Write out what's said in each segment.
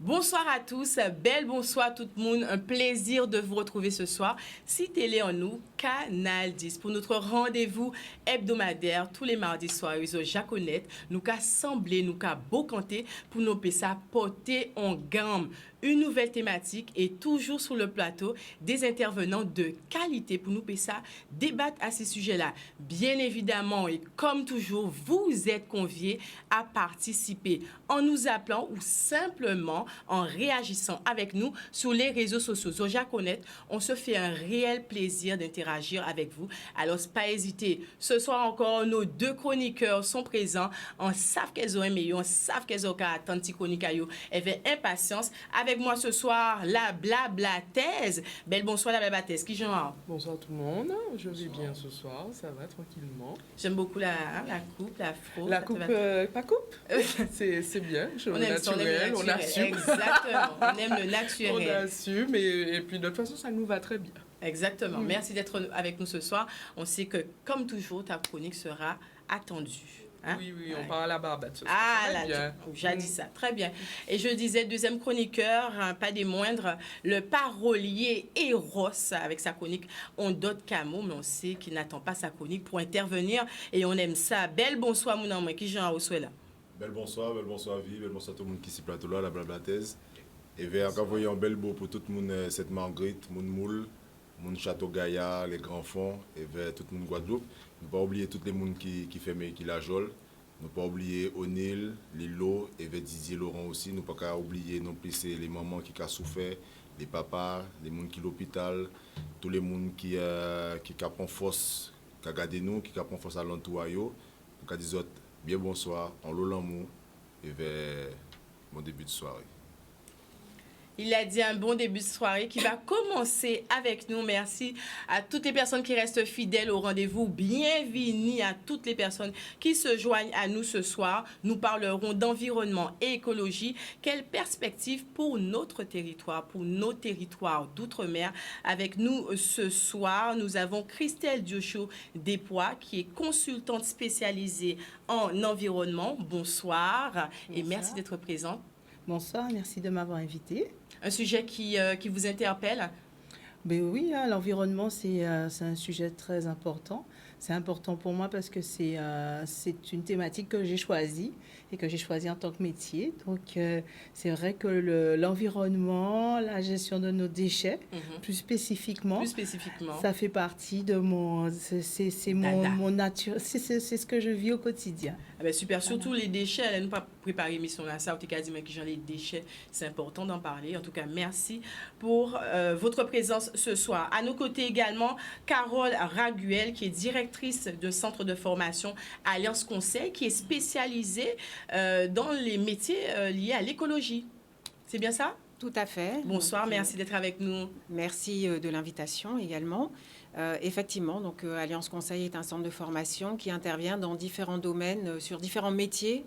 Bonsoir à tous, bel bonsoir tout le monde, un plaisir de vous retrouver ce soir. Si télé en nous, Canal 10 pour notre rendez-vous hebdomadaire tous les mardis soirs au Jaconette. Nous qu'a semblé, nous qu'a beau canter pour nous ça porter en gamme. Une nouvelle thématique et toujours sur le plateau des intervenants de qualité pour nous ça débattre à ces sujets-là. Bien évidemment et comme toujours, vous êtes conviés à participer en nous appelant ou simplement en réagissant avec nous sur les réseaux sociaux. Sur Jaconette, on se fait un réel plaisir d'interagir avec vous. Alors, pas hésiter. Ce soir encore, nos deux chroniqueurs sont présents. On savent qu'elles ont aimé, on savent qu'elles ont attendre petit chronique. Elles avaient impatience. Avec moi ce soir, la blabla-thèse. Belle bonsoir, la blabla-thèse. Qui genre? Bonsoir tout le monde. Je vais bien ce soir. Ça va tranquillement. J'aime beaucoup la coupe, l'afro. La coupe, pas coupe. C'est bien. On aime ça, on aime le naturel. On assume. Exactement. On aime le naturel. On assume et puis de toute façon, ça nous va très bien. Exactement. Merci d'être avec nous ce soir. On sait que, comme toujours, ta chronique sera attendue. Hein? Oui, on parle à la barbette ce soir. Ah là, j'ai dit ça. Très bien. Et je disais, deuxième chroniqueur, pas des moindres, le parolier Eros, avec sa chronique On dote Camo, mais on sait qu'il n'attend pas sa chronique pour intervenir. Et on aime ça. Belle bonsoir, mon amour. Qui j'en ai là? Belle bonsoir, vie, belle bonsoir tout le monde qui s'y plateau là, la blabla-thèse. Et vers encore voyez un bel beau pour tout le monde, cette Marguerite, mon moule, mon château Gaillard, les grands fonds, et vers tout le monde Guadeloupe. Ne pas oublier tout le monde qui fait mais qui la jole. Ne pas oublier O'Neill, Lilo, et vers Didier Laurent aussi. Ne pas oublier non plus les mamans qui ont souffert, les papas, les gens qui sont à l'hôpital, tous les gens qui prennent force, qui ont gardé nous, qui prennent force à l'entourage. Donc, disons, bien bonsoir, en l'amour, et vers mon début de soirée. Il a dit un bon début de soirée qui va commencer avec nous. Merci à toutes les personnes qui restent fidèles au rendez-vous. Bienvenue à toutes les personnes qui se joignent à nous ce soir. Nous parlerons d'environnement et écologie. Quelle perspective pour notre territoire, pour nos territoires d'outre-mer. Avec nous ce soir, nous avons Christelle Diocho-Despois qui est consultante spécialisée en environnement. Bonsoir. Et merci d'être présente. Bonsoir, merci de m'avoir invitée. Un sujet qui vous interpelle? Ben oui, hein, l'environnement, c'est un sujet très important. C'est important pour moi parce que c'est une thématique que j'ai choisie et que j'ai choisie en tant que métier. Donc, c'est vrai que l'environnement, la gestion de nos déchets, plus spécifiquement, ça fait partie de mon... C'est mon nature, c'est ce que je vis au quotidien. Ah ben super, surtout les déchets. Elle nous pas préparé l'émission là, ça, mais les déchets, c'est important d'en parler. En tout cas, merci pour votre présence ce soir. À nos côtés également, Carole Raguel, qui est directrice de centre de formation Alliance Conseil, qui est spécialisée dans les métiers liés à l'écologie. C'est bien ça? Tout à fait. Bonsoir, merci d'être avec nous. Merci de l'invitation également. Effectivement, donc Alliance Conseil est un centre de formation qui intervient dans différents domaines, sur différents métiers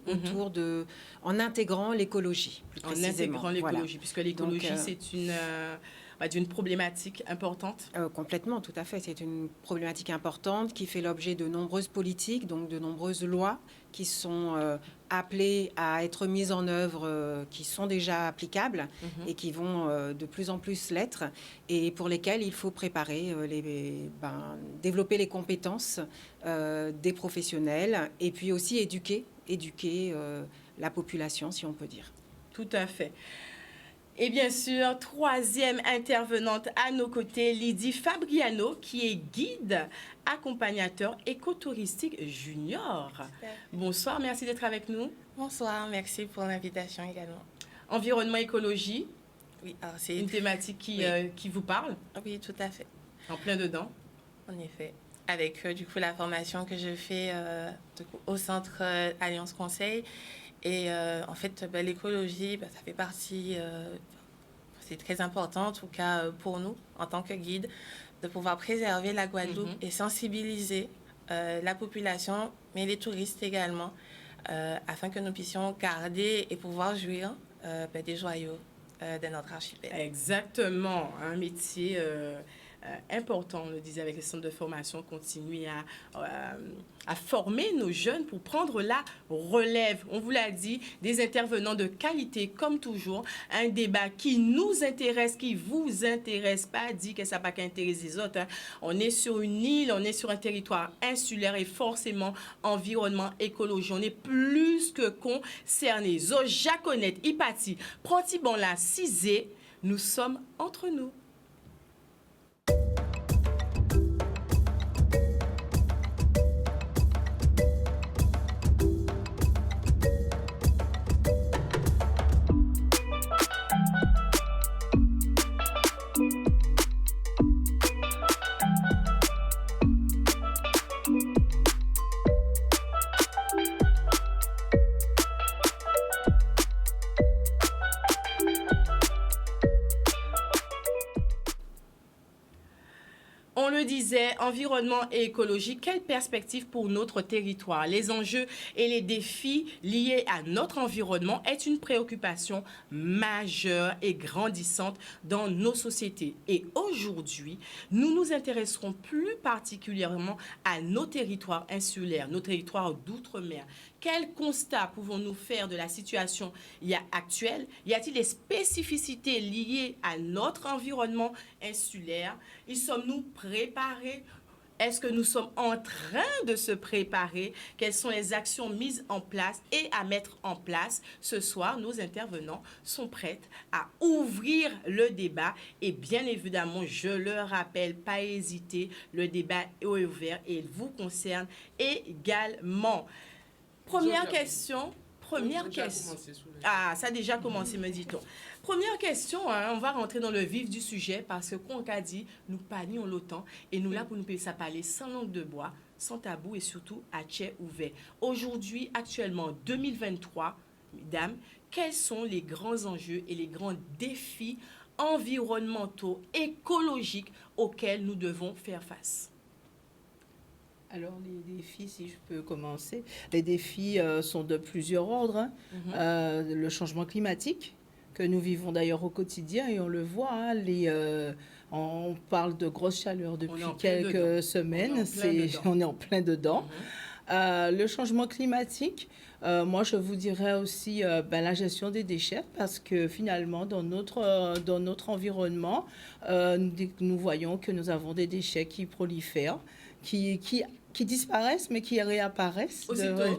en intégrant l'écologie. En intégrant l'écologie, puisque l'écologie, c'est d'une problématique importante. Complètement, tout à fait. C'est une problématique importante qui fait l'objet de nombreuses politiques, donc de nombreuses lois qui sont appelées à être mises en œuvre, qui sont déjà applicables et qui vont de plus en plus l'être, et pour lesquelles il faut préparer, développer les compétences des professionnels et puis aussi éduquer la population, si on peut dire. Tout à fait. Et bien sûr, troisième intervenante à nos côtés, Lydie Fabriano, qui est guide accompagnateur écotouristique junior. Bonsoir, merci d'être avec nous. Bonsoir, merci pour l'invitation également. Environnement, écologie. Oui, alors c'est une thématique qui vous parle. Oui, tout à fait. En plein dedans. En effet. Avec du coup la formation que je fais au centre Alliance Conseil. Et en fait, l'écologie, ça fait partie, c'est très important, en tout cas pour nous, en tant que guide, de pouvoir préserver la Guadeloupe et sensibiliser la population, mais les touristes également, afin que nous puissions garder et pouvoir jouir des joyaux de notre archipel. Exactement, un métier important, on le disait avec les centres de formation, continuer à former nos jeunes pour prendre la relève. On vous l'a dit, des intervenants de qualité, comme toujours, un débat qui nous intéresse, qui vous intéresse, pas dit que ça n'a pas qu'à intéresser les autres. Hein. On est sur une île, on est sur un territoire insulaire et forcément environnement, écologie. On est plus que concernés. Zo Jaconette, Ipati, Prantibon la Cisé, nous sommes entre nous. On le disait, environnement et écologie, quelle perspective pour notre territoire? Les enjeux et les défis liés à notre environnement est une préoccupation majeure et grandissante dans nos sociétés. Et aujourd'hui, nous nous intéresserons plus particulièrement à nos territoires insulaires, nos territoires d'outre-mer. Quel constat pouvons-nous faire de la situation actuelle? Y a-t-il des spécificités liées à notre environnement insulaire? Y sommes-nous préparés? Est-ce que nous sommes en train de se préparer? Quelles sont les actions mises en place et à mettre en place? Ce soir, nos intervenants sont prêts à ouvrir le débat. Et bien évidemment, je le rappelle, pas hésiter, le débat est ouvert et il vous concerne également. Première question. Ah, ça a déjà commencé, me dit-on. Première question, hein, on va rentrer dans le vif du sujet parce que, comme on a dit, nous panions l'OTAN et nous là pour nous payer ça parler sans langue de bois, sans tabou et surtout à tchè ouvert. Aujourd'hui, actuellement, 2023, mesdames, quels sont les grands enjeux et les grands défis environnementaux, écologiques auxquels nous devons faire face? Alors, les défis, si je peux commencer, les défis sont de plusieurs ordres. Hein. Le changement climatique, que nous vivons d'ailleurs au quotidien, et on le voit, hein, on parle de grosse chaleur depuis quelques semaines, on est en plein dedans. Le changement climatique, moi je vous dirais aussi la gestion des déchets, parce que finalement dans notre environnement, nous voyons que nous avons des déchets qui prolifèrent, qui disparaissent, mais qui réapparaissent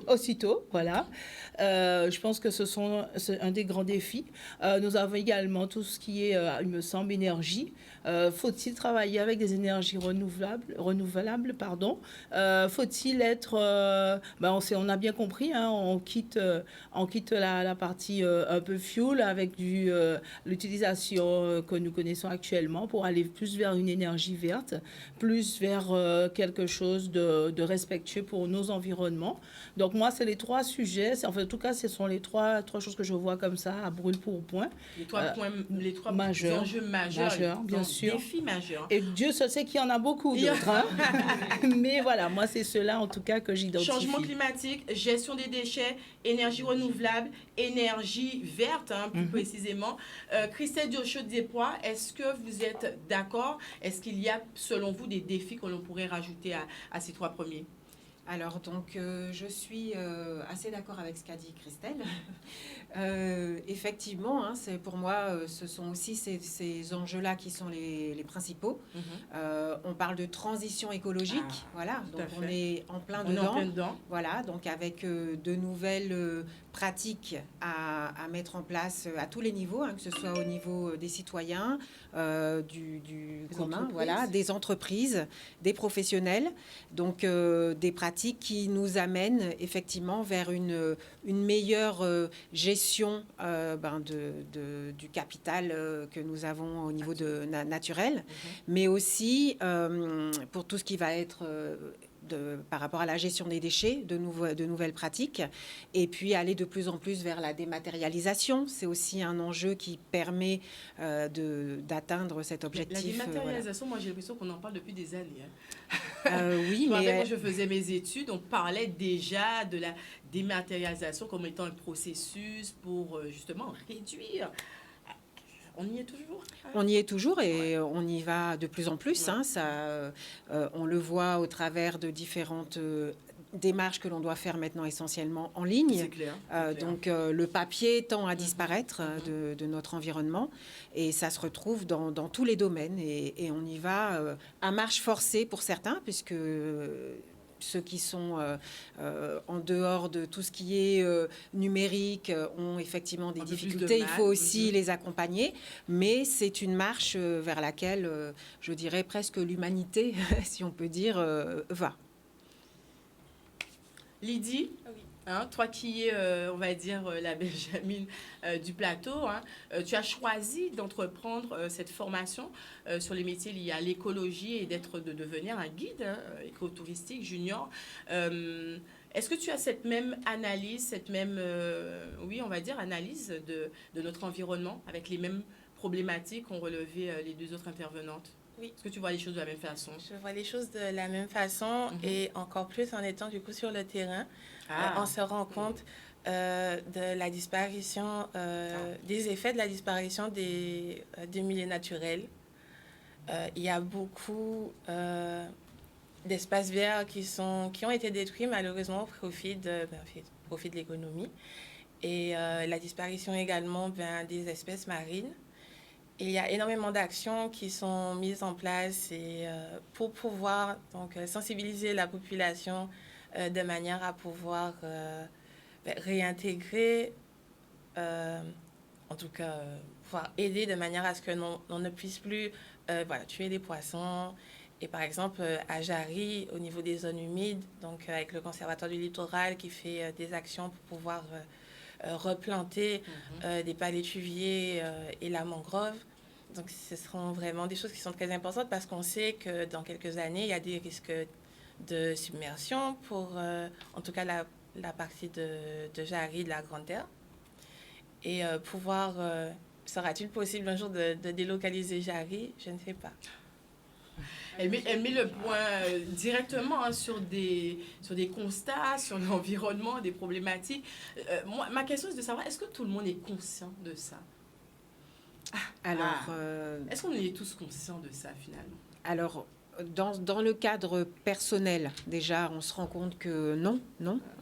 aussitôt. Voilà. Je pense que c'est un des grands défis. Nous avons également tout ce qui est, il me semble, énergie. Faut-il travailler avec des énergies renouvelables, pardon. Faut-il être... on a bien compris, hein, on quitte la partie un peu fuel avec l'utilisation que nous connaissons actuellement pour aller plus vers une énergie verte, plus vers quelque chose de respectueux pour nos environnements. Donc moi, c'est les trois sujets. En tout cas, ce sont les trois choses que je vois comme ça, à brûle pour point. Les trois majeurs, enjeux majeurs, bien sûr. Défis majeurs. Et Dieu seul sait qu'il y en a beaucoup d'autres. Hein. Mais voilà, moi, c'est ceux-là, en tout cas, que j'identifie. Changement climatique, gestion des déchets, énergie renouvelable, énergie verte, hein, plus précisément. Christelle Diochot-Despois, est-ce que vous êtes d'accord? Est-ce qu'il y a, selon vous, des défis que l'on pourrait rajouter à ces trois premiers? Alors, donc, je suis assez d'accord avec ce qu'a dit Christelle. Effectivement, hein, pour moi, ce sont aussi ces enjeux-là qui sont les principaux. On parle de transition écologique, voilà, donc on est en plein dedans. Voilà, donc avec de nouvelles pratiques à mettre en place à tous les niveaux, hein, que ce soit au niveau des citoyens, du commun, voilà, des entreprises, des professionnels, donc des pratiques qui nous amènent effectivement vers une meilleure gestion du capital que nous avons au niveau naturel, mais aussi pour tout ce qui va être par rapport à la gestion des déchets, de nouvelles pratiques, et puis aller de plus en plus vers la dématérialisation. C'est aussi un enjeu qui permet d'atteindre cet objectif. La dématérialisation, moi j'ai l'impression qu'on en parle depuis des années. Oui, mais quand je faisais mes études, on parlait déjà de la dématérialisation comme étant un processus pour justement réduire. On y est toujours? On y est toujours et on y va de plus en plus. Hein, ça, on le voit au travers de différentes démarches que l'on doit faire maintenant essentiellement en ligne. C'est clair. Donc le papier tend à disparaître de notre environnement et ça se retrouve dans tous les domaines et on y va à marche forcée pour certains puisque ceux qui sont en dehors de tout ce qui est numérique ont effectivement des difficultés. Il faut aussi les accompagner, mais c'est une marche vers laquelle, je dirais presque l'humanité, si on peut dire, va. Lydie, Oui. hein, toi qui es, on va dire, la Benjamine du plateau, hein, tu as choisi d'entreprendre cette formation sur les métiers liés à l'écologie et de devenir un guide écotouristique junior. Est-ce que tu as cette même analyse, cette même, oui, on va dire, analyse de notre environnement avec les mêmes problématiques qu'ont relevé les deux autres intervenantes? Oui. Est-ce que tu vois les choses de la même façon? Je vois les choses de la même façon et encore plus en étant du coup sur le terrain. On se rend compte de la disparition, des effets de la disparition des milieux naturels. Il y a beaucoup d'espaces verts qui ont été détruits malheureusement au profit de l'économie. Et la disparition également des espèces marines. Il y a énormément d'actions qui sont mises en place et, pour pouvoir donc, sensibiliser la population de manière à pouvoir réintégrer, en tout cas, pouvoir aider de manière à ce que l'on ne puisse plus tuer les poissons. Et par exemple, à Jarry, au niveau des zones humides, donc avec le Conservatoire du littoral qui fait des actions pour pouvoir replanter des palétuviers et la mangrove. Donc, ce seront vraiment des choses qui sont très importantes parce qu'on sait que dans quelques années, il y a des risques de submersion pour, en tout cas, la partie de Jarry, de la Grande Terre. Et sera-t-il possible un jour de délocaliser Jarry? Je ne sais pas. Elle met le point directement hein, sur des constats, sur l'environnement, des problématiques. Ma question est de savoir, est-ce que tout le monde est conscient de ça? Alors, est-ce qu'on est tous conscients de ça finalement? Alors, dans le cadre personnel, déjà, on se rend compte que non.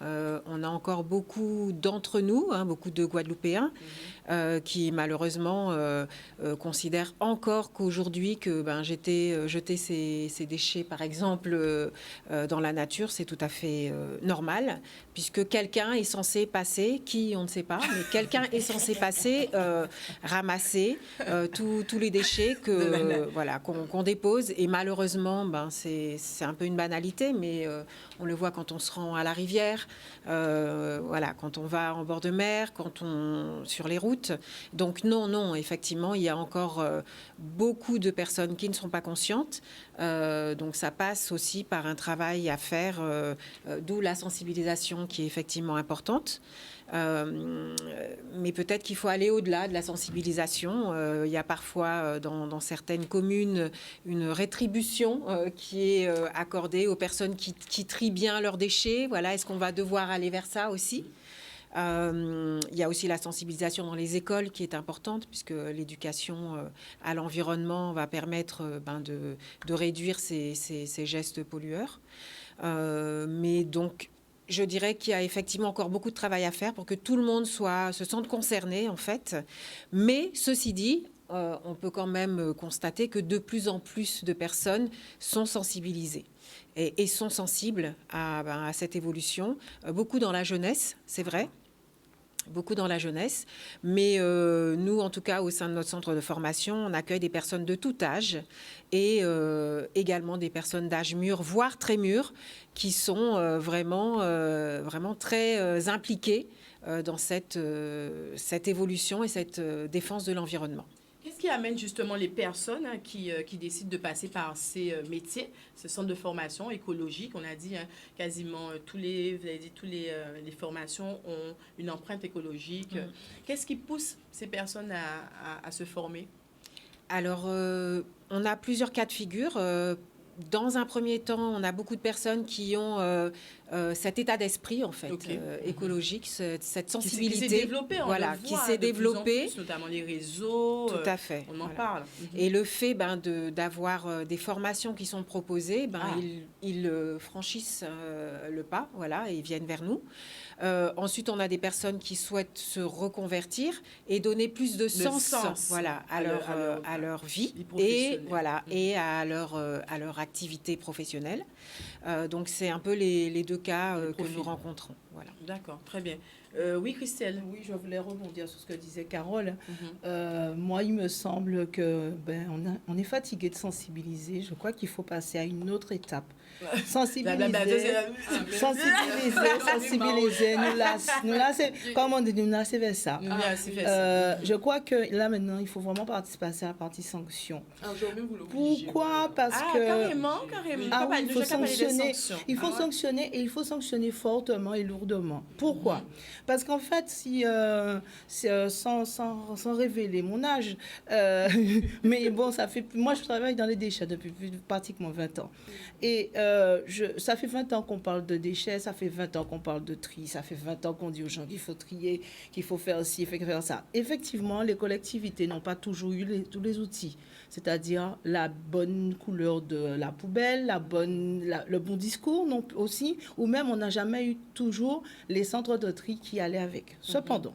On a encore beaucoup d'entre nous, beaucoup de Guadeloupéens, qui malheureusement considèrent encore qu'aujourd'hui que jeter ces déchets, par exemple, dans la nature, c'est tout à fait normal, puisque quelqu'un est censé passer, qui on ne sait pas, mais quelqu'un est censé passer, ramasser tous les déchets qu'on dépose, et malheureusement, c'est un peu une banalité, mais on le voit quand on se rend à la rivière, quand on va en bord de mer, sur les routes. Donc non, effectivement, il y a encore beaucoup de personnes qui ne sont pas conscientes. Donc ça passe aussi par un travail à faire, d'où la sensibilisation qui est effectivement importante. Mais peut-être qu'il faut aller au-delà de la sensibilisation. Il y a parfois dans certaines communes une rétribution qui est accordée aux personnes qui trient bien leurs déchets. Voilà, est-ce qu'on va devoir aller vers ça aussi? Il y a aussi la sensibilisation dans les écoles qui est importante puisque l'éducation à l'environnement va permettre de réduire ces gestes pollueurs. Mais donc, je dirais qu'il y a effectivement encore beaucoup de travail à faire pour que tout le monde se sente concerné, en fait. Mais, ceci dit, on peut quand même constater que de plus en plus de personnes sont sensibilisées et sont sensibles à cette évolution. Beaucoup dans la jeunesse, c'est vrai. Beaucoup dans la jeunesse, mais nous, en tout cas, au sein de notre centre de formation, on accueille des personnes de tout âge et également des personnes d'âge mûr, voire très mûr, qui sont vraiment très impliquées dans cette évolution et cette défense de l'environnement. Qu'est-ce qui amène justement les personnes qui décident de passer par ces métiers, ce centre de formation écologique? On a dit quasiment toutes les formations ont une empreinte écologique. Qu'est-ce qui pousse ces personnes à se former? Alors, on a plusieurs cas de figure. dans un premier temps, on a beaucoup de personnes qui ont cet état d'esprit, en fait, écologique, cette sensibilité. Qui s'est développée, on voilà, le voit, qui s'est de plus en développée. plus, notamment les réseaux. Tout à fait. On en voilà. parle. Et le fait d'avoir des formations qui sont proposées, ils franchissent le pas, voilà, et ils viennent vers nous. Ensuite, on a des personnes qui souhaitent se reconvertir et donner plus de sens voilà, à leur vie et, voilà, et à leur activité professionnelle. Donc, c'est un peu les deux cas que nous rencontrons. Voilà. D'accord, très bien. Oui, Christelle. Oui, je voulais rebondir sur ce que disait Carole. Moi, il me semble que on est fatigué de sensibiliser. Je crois qu'il faut passer à une autre étape. Sensibiliser. Nous là, c'est comme on dit, nous là, c'est vers ça. Je crois que là maintenant, il faut vraiment passer à la partie sanction. Pourquoi? Parce que carrément. Ah oui, il faut sanctionner. Il faut sanctionner et il faut sanctionner fortement et lourdement. Pourquoi? Parce qu'en fait, sans révéler mon âge, mais bon, moi je travaille dans les déchets depuis pratiquement 20 ans. Et ça fait 20 ans qu'on parle de déchets, ça fait 20 ans qu'on parle de tri, ça fait 20 ans qu'on dit aux gens qu'il faut trier, qu'il faut faire ci, qu'il faut faire ça. Effectivement, les collectivités n'ont pas toujours eu tous les outils, c'est-à-dire la bonne couleur de la poubelle, le bon discours non, aussi, ou même on n'a jamais eu toujours les centres de tri qui allaient avec. Cependant,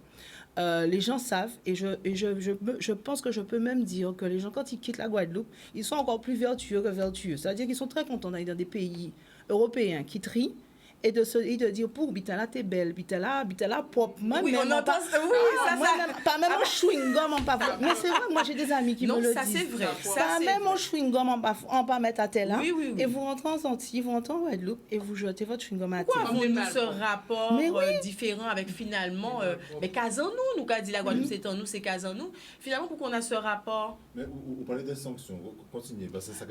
les gens savent, et je pense que je peux même dire que les gens, quand ils quittent la Guadeloupe, ils sont encore plus vertueux que vertueux. C'est-à-dire qu'ils sont très contents d'aller dans des pays européens qui trient, et de dire pour Bitala t'es belle, Bitala propre. Oui, on entend ça. Oui, pas même un chewing-gum en pas. Mais c'est vrai, moi j'ai des amis qui me le disent. Non, ça c'est vrai. Pas même un chewing-gum en pas mettre à terre là. Oui. Et vous rentrez en Antilles, vous rentrez en Guadeloupe et vous jetez votre chewing-gum à terre. Pourquoi avons-nous ce rapport différent avec finalement, mais casons-nous, nous qu'a dit la Guadeloupe, c'est en nous, c'est casons-nous. Finalement, pourquoi on a ce rapport? Mais vous parlez des sanctions, continuez, parce que ça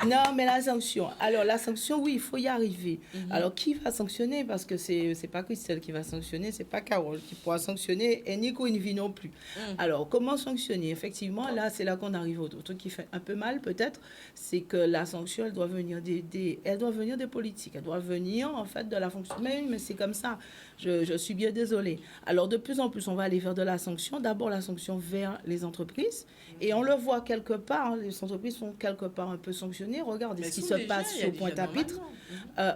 non, mais la sanction. Alors, la sanction, oui, il faut y arriver. Alors, qui va sanctionner? Parce que c'est pas Christelle qui va sanctionner, c'est pas Carole qui pourra sanctionner, et Nico Invi non plus. Alors, comment sanctionner? Effectivement, là, c'est là qu'on arrive au truc qui fait un peu mal, peut-être, c'est que la sanction, elle doit venir des politiques, elle doit venir, en fait, de la fonction. Mais c'est comme ça. Je suis bien désolée. Alors, de plus en plus, on va aller vers de la sanction. D'abord, la sanction vers les entreprises. Et on le voit quelque part, les entreprises sont quelque part un peu sanctionnées. Regardez ce qui se passe sur Pointe-à-Pitre,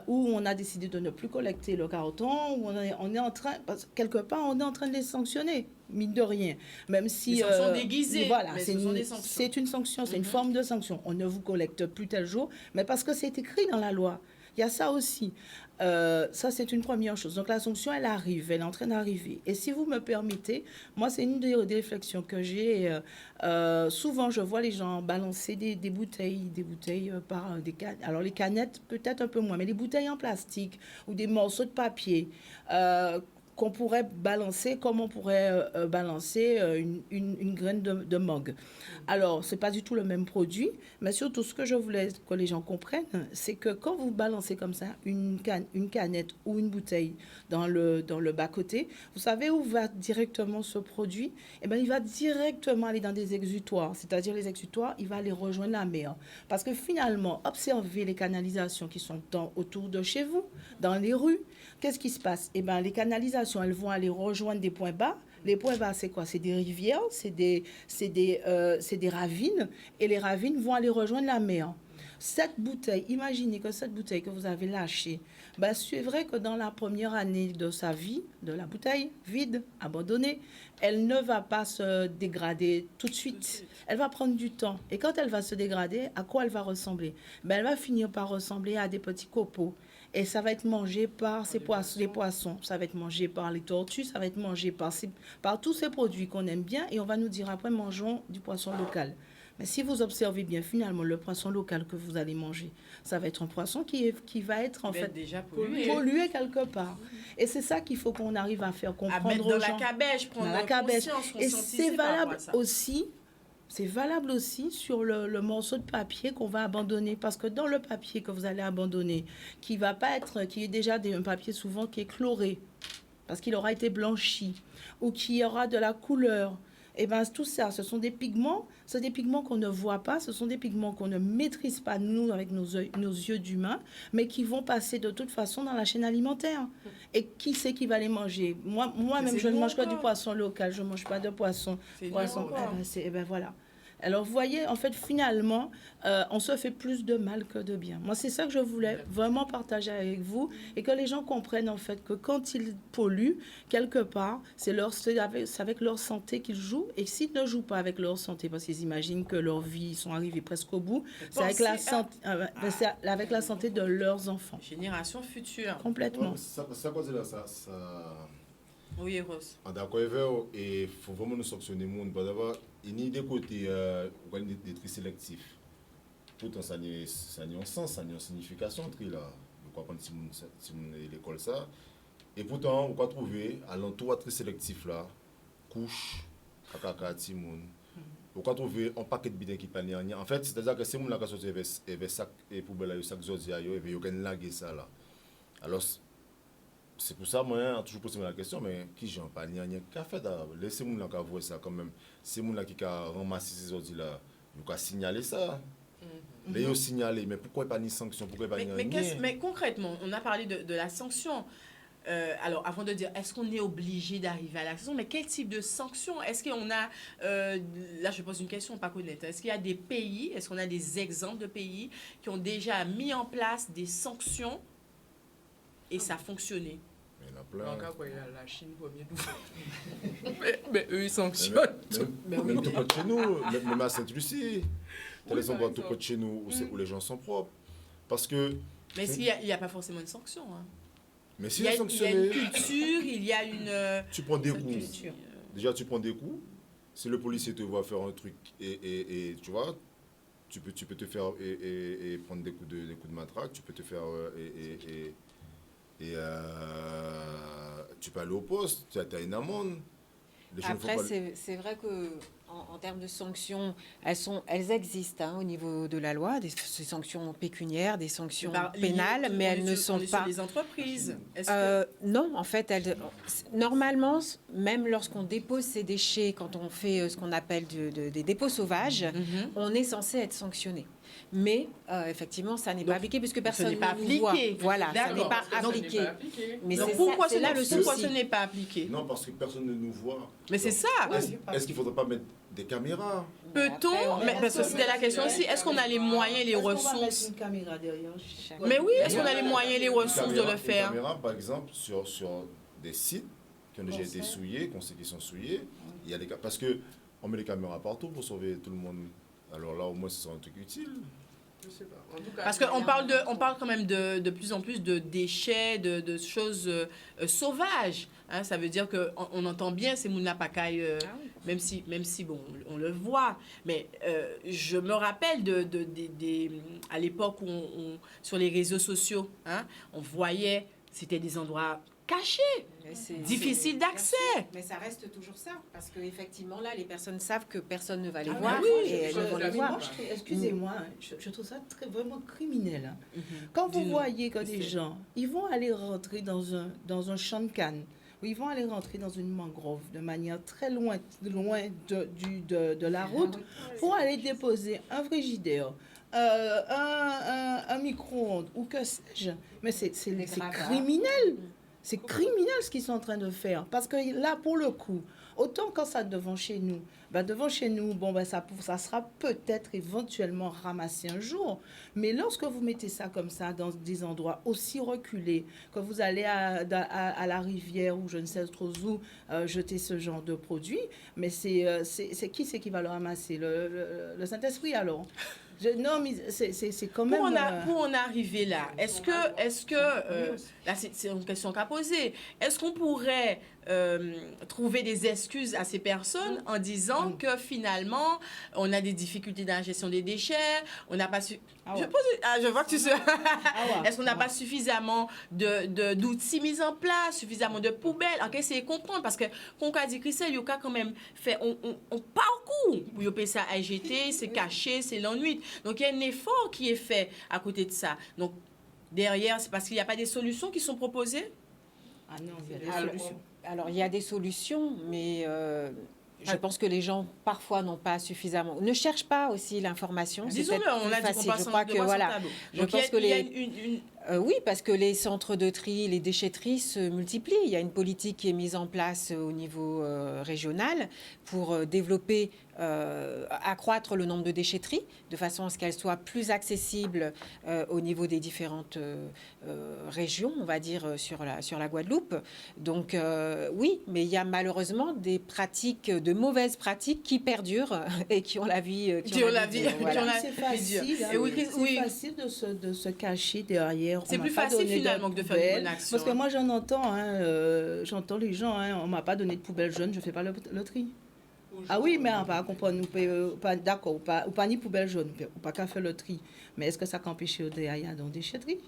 où on a décidé de ne plus collecter le carton, où on est en train, quelque part, on est en train de les sanctionner, mine de rien. Même si... Ils sont déguisés, voilà, mais ce sont des sanctions. C'est une sanction, c'est une forme de sanction. On ne vous collecte plus tel jour, mais parce que c'est écrit dans la loi. Il y a ça aussi. Ça, c'est une première chose. Donc, la sanction, elle arrive, elle est en train d'arriver. Et si vous me permettez, moi, c'est une des réflexions que j'ai. Souvent, je vois les gens balancer des bouteilles par des canettes. Alors, les canettes, peut-être un peu moins, mais les bouteilles en plastique ou des morceaux de papier qu'on pourrait balancer comme on pourrait balancer une graine de mangue. Alors, ce n'est pas du tout le même produit, mais surtout, ce que je voulais que les gens comprennent, c'est que quand vous balancez comme ça une canette ou une bouteille dans le bas-côté, vous savez où va directement ce produit? Eh bien, il va directement aller dans des exutoires, c'est-à-dire les exutoires, il va aller rejoindre la mer. Parce que finalement, observez les canalisations qui sont autour de chez vous, dans les rues. Qu'est-ce qui se passe? Eh bien, les canalisations, elles vont aller rejoindre des points bas. Les points bas, c'est quoi? C'est des rivières, c'est des ravines. Et les ravines vont aller rejoindre la mer. Cette bouteille, imaginez que cette bouteille que vous avez lâchée, ben, c'est vrai que dans la première année de sa vie, de la bouteille vide, abandonnée, elle ne va pas se dégrader tout de suite. Elle va prendre du temps. Et quand elle va se dégrader, à quoi elle va ressembler? Ben, elle va finir par ressembler à des petits copeaux. Et ça va être mangé par les poissons, ça va être mangé par les tortues, ça va être mangé par tous ces produits qu'on aime bien. Et on va nous dire après, mangeons du poisson local. Mais si vous observez bien, finalement, le poisson local que vous allez manger, ça va être un poisson qui va être en fait déjà pollué quelque part. Et c'est ça qu'il faut qu'on arrive à faire comprendre à mettre aux dans gens. La cabèche, prendre la cabèche. Et c'est valable aussi. C'est valable aussi sur le morceau de papier qu'on va abandonner. Parce que dans le papier que vous allez abandonner, qui est déjà un papier souvent qui est chloré, parce qu'il aura été blanchi, ou qui aura de la couleur, Et ben tout ça, ce sont des pigments qu'on ne voit pas, ce sont des pigments qu'on ne maîtrise pas, nous, avec nos yeux d'humains, mais qui vont passer de toute façon dans la chaîne alimentaire. Et qui c'est qui va les manger? Moi-même, c'est je ne nous mange que du encore. poisson local, je ne mange pas de poisson. C'est nous Poisson, encore. eh ben voilà. Alors, vous voyez, en fait, finalement, on se fait plus de mal que de bien. Moi, c'est ça que je voulais vraiment partager avec vous et que les gens comprennent, en fait, que quand ils polluent, quelque part, c'est avec leur santé qu'ils jouent. Et s'ils ne jouent pas avec leur santé, parce qu'ils imaginent que leur vie, ils sont arrivés presque au bout, c'est avec avec la santé de leurs enfants. Génération future. Complètement. Ouais, ça cause là, ça... Oui, Rose. D'accord, il faut vraiment nous sanctionner le monde. Parce qu'il y a des côtés des tri sélectifs. Pourtant, ça n'a un sens, ça n'a une signification. Tri là. On va prendre si l'école ça. Et pourtant, on va trouver à l'entour tri sélectif là, couche, caca, timoun. On va trouver un paquet de bidons qui ne rien. En fait, c'est-à-dire que si on a sorti avec sac et poubelle, sac zodia, et puis on a lagué ça là. Alors, c'est pour ça, moi, j'ai toujours posé la question, mais qui j'en parle, il y a qu'à faire d'abord. Laissez-moi là voir ça quand même. C'est moi là qui a ramassé ces ordis là, il a signalé ça. Les ont signalé, mais pourquoi pas ni sanction, pourquoi pas ni rien? Mais concrètement, on a parlé de la sanction. Alors, avant de dire, est-ce qu'on est obligé d'arriver à la sanction, mais quel type de sanction? Est-ce qu'on a, là je pose une question, pas connaître, est-ce qu'il y a des pays, est-ce qu'on a des exemples de pays qui ont déjà mis en place des sanctions et ça a fonctionné? Il y en a plein. En cas, quoi, il y a la Chine, premier mais eux, ils sanctionnent. Même tout près de chez nous, même à Sainte-Lucie. Tu as les endroits tout près de chez nous où les gens sont propres. Parce que... Mais est-ce qu'il n'y a pas forcément une sanction, hein? Mais si Il y a une sanctionné, culture, il y a une... tu prends des cette coups. culture. Déjà, tu prends des coups. Si le policier te voit faire un truc et tu vois, tu peux te faire et prendre des coups de matraque, tu peux te faire tu peux aller au poste, tu as une amende. Les gens ne font Après, pas c'est vrai que en termes de sanctions, elles existent hein, au niveau de la loi, des sanctions pécuniaires, des sanctions pénales, mais elles ne sont pas... sur les entreprises. Non, en fait, normalement, même lorsqu'on dépose ces déchets, quand on fait ce qu'on appelle des dépôts sauvages, on est censé être sanctionné. Mais effectivement, ça n'est pas appliqué puisque personne n'est pas ne nous voit. appliqué. Voilà, ça D'accord. n'est pas Donc, appliqué. Mais Donc, c'est pourquoi là le pourquoi souci. ce n'est pas appliqué? Non, parce que personne ne nous voit. Mais c'est ça. Est-ce qu'il ne faudrait pas mettre des caméras? Peut-on, mais parce que c'était la question aussi, est-ce qu'on a les moyens, les ressources? Une caméra derrière. Mais oui, est-ce qu'on a les moyens, les ressources de le faire? Une caméra, par exemple, sur des sites qui ont déjà été souillés, qu'on sait qu'ils sont souillés. Il y a des cas, parce qu'on met les caméras partout pour sauver tout le monde. Alors là, au moins, ce sera un truc utile. Je sais pas. En tout cas, Parce qu'on parle quand même de plus en plus de déchets, de choses sauvages. Hein, ça veut dire qu'on entend bien ces mouns pacaille, même si bon, on le voit. Mais je me rappelle à l'époque où sur les réseaux sociaux, hein, on voyait, c'était des endroits cachés, difficiles d'accès. Mais ça reste toujours ça, parce qu'effectivement, là, les personnes savent que personne ne va les Ah voir oui, et elles ne vont les voir. Excusez-moi, je trouve ça vraiment criminel. Hein. Quand vous voyez que des gens, ils vont aller rentrer dans un champ de canne, ou ils vont aller rentrer dans une mangrove de manière très loin de la route, pour aller déposer un frigidaire, un micro-ondes, ou que sais-je. Mais c'est criminel. C'est criminel ce qu'ils sont en train de faire. Parce que là, pour le coup, autant quand ça devant chez nous, bon, ça sera peut-être éventuellement ramassé un jour. Mais lorsque vous mettez ça comme ça dans des endroits aussi reculés, que vous allez à la rivière ou je ne sais trop où jeter ce genre de produit, mais c'est qui va le ramasser? Le Saint-Esprit alors? Non, mais c'est quand même... Pour en arriver là, est-ce que là c'est une question qu'à poser, est-ce qu'on pourrait trouver des excuses à ces personnes en disant que finalement on a des difficultés dans la gestion des déchets, on n'a pas je vois que tu sais. Est-ce qu'on n'a pas suffisamment d'outils mis en place, suffisamment de poubelles? Ok, c'est comprendre parce que quand on a dit Christelle, il y a quand même fait on parcourt où il y a ça à jeter, c'est caché, c'est l'ennui. Donc il y a un effort qui est fait à côté de ça. Donc derrière, c'est parce qu'il n'y a pas des solutions qui sont proposées? Ah non, il y a des solutions. Alors il y a des solutions, mais Je pense que les gens, parfois, n'ont pas suffisamment... Ne cherchent pas aussi l'information. Disons-le, on a dit qu'on passe Je crois que, voilà, je pense que oui, parce que les centres de tri, les déchetteries se multiplient. Il y a une politique qui est mise en place au niveau régional pour développer, accroître le nombre de déchetteries, de façon à ce qu'elles soient plus accessibles au niveau des différentes régions, on va dire, sur la Guadeloupe. Donc, oui, mais il y a malheureusement des pratiques, de mauvaises pratiques qui perdurent et qui ont la vie. C'est facile, c'est facile de se cacher derrière. C'est plus facile finalement que de faire une bonne action. Parce que moi j'en entends, j'entends les gens, on m'a pas donné de poubelle jaune, je fais pas le tri. Ah oui, mais on va comprendre, pas d'accord, ou pas ni poubelle jaune, ou pas qu'à faire le tri. Mais est-ce que ça empêcher derrière dans des déchetteries?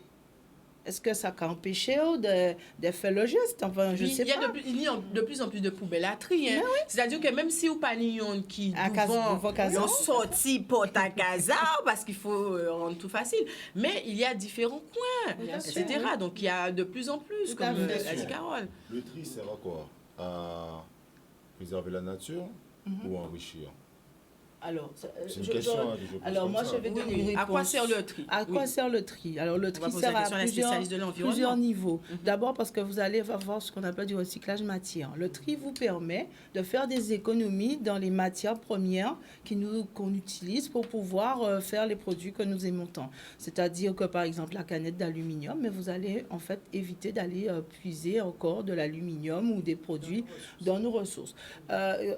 Est-ce que ça empêche de faire le geste? Enfin, je sais pas. Il y a de plus en plus de poubelles à trier. Hein. Oui. C'est-à-dire que même si vous pas qui vont sortir porte à casa parce qu'il faut rendre tout facile, mais il y a différents coins, etc. Donc il y a de plus en plus, comme l'a dit Carole. Le tri sert à quoi? À préserver la nature ou enrichir? Alors, c'est une question. Alors moi, je vais donner une réponse. À quoi sert le tri? À quoi sert le tri? Alors, le tri sert à plusieurs niveaux. D'abord, parce que vous allez avoir ce qu'on appelle du recyclage matière. Le tri vous permet de faire des économies dans les matières premières qu'on utilise pour pouvoir faire les produits que nous aimons tant. C'est-à-dire que, par exemple, la canette d'aluminium, mais vous allez en fait éviter d'aller puiser encore de l'aluminium ou des produits dans nos ressources.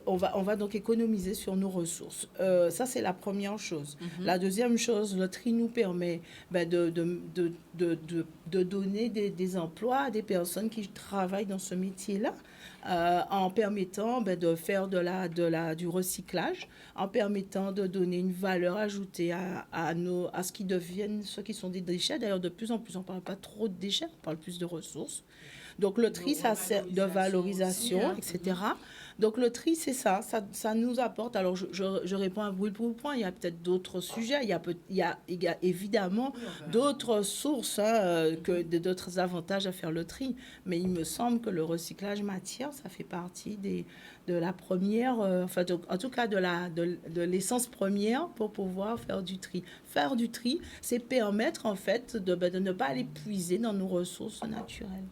On va donc économiser sur nos ressources. Ça, c'est la première chose. La deuxième chose, le tri nous permet de donner des emplois à des personnes qui travaillent dans ce métier-là, en permettant de faire du recyclage, en permettant de donner une valeur ajoutée à ce qui deviennent, ceux qui sont des déchets. D'ailleurs, de plus en plus, on ne parle pas trop de déchets, on parle plus de ressources. Donc, le tri, ça sert de valorisation, aussi, etc. Donc, le tri, c'est ça nous apporte. Alors, je réponds à brûle pour le point. Il y a peut-être d'autres sujets. Il y a évidemment d'autres sources, d'autres avantages à faire le tri. Mais il me semble que le recyclage matière, ça fait partie de la première, en tout cas de l'essence première pour pouvoir faire du tri. Faire du tri, c'est permettre, en fait, de ne pas aller puiser dans nos ressources naturelles.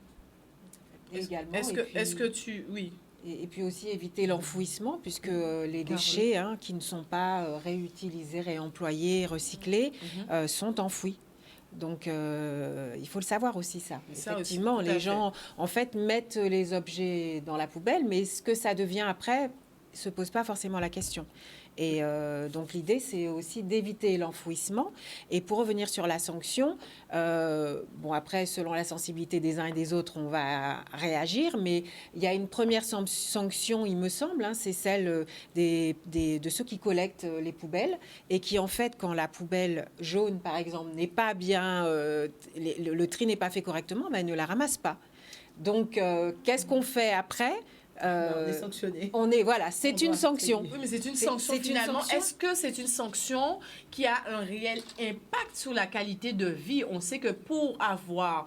Est-ce que tu... Oui. Et puis aussi éviter l'enfouissement, puisque les déchets qui ne sont pas réutilisés, réemployés, recyclés, sont enfouis. Donc, il faut le savoir aussi, ça. Effectivement, aussi, les gens, en fait, mettent les objets dans la poubelle, mais ce que ça devient après ne se pose pas forcément la question. Et donc, l'idée, c'est aussi d'éviter l'enfouissement. Et pour revenir sur la sanction, après, selon la sensibilité des uns et des autres, on va réagir. Mais il y a une première sanction, il me semble, c'est celle de ceux qui collectent les poubelles et qui, en fait, quand la poubelle jaune, par exemple, n'est pas bien, le tri n'est pas fait correctement, ne la ramasse pas. Donc, qu'est-ce qu'on fait après ? On est sanctionné. C'est une sanction. Oui, mais c'est une sanction finalement. Est-ce que c'est une sanction qui a un réel impact sur la qualité de vie? On sait que pour avoir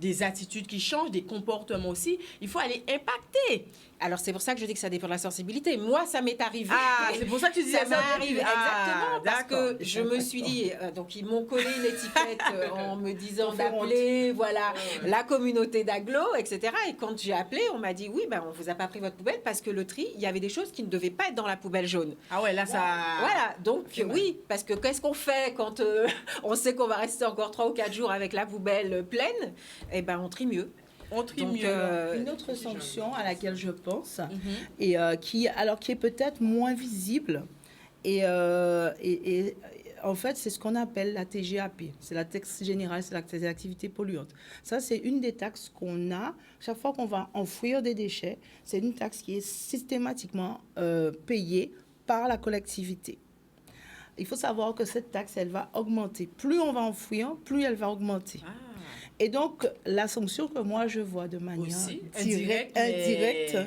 des attitudes qui changent, des comportements aussi, il faut aller impacter. Alors, c'est pour ça que je dis que ça dépend de la sensibilité. Moi, ça m'est arrivé. C'est pour ça que tu disais ça. m'arrive, exactement. Parce que je me suis dit... donc, ils m'ont collé une étiquette en me disant d'appeler, la communauté d'agglo, etc. Et quand j'ai appelé, on m'a dit, oui, on ne vous a pas pris votre poubelle parce que le tri, il y avait des choses qui ne devaient pas être dans la poubelle jaune. Ah ouais, là, ça... Voilà. Donc, oui, parce que qu'est-ce qu'on fait quand on sait qu'on va rester encore 3 ou 4 jours avec la poubelle pleine? Eh bien, on trie mieux. Une autre sanction à laquelle je pense, et qui est peut-être moins visible, et en fait, c'est ce qu'on appelle la TGAP. C'est la taxe générale, c'est la taxe des activités polluantes. Ça, c'est une des taxes qu'on a. Chaque fois qu'on va enfouir des déchets, c'est une taxe qui est systématiquement payée par la collectivité. Il faut savoir que cette taxe, elle va augmenter. Plus on va enfouir, plus elle va augmenter. Et donc, la sanction que moi, je vois de manière indirecte,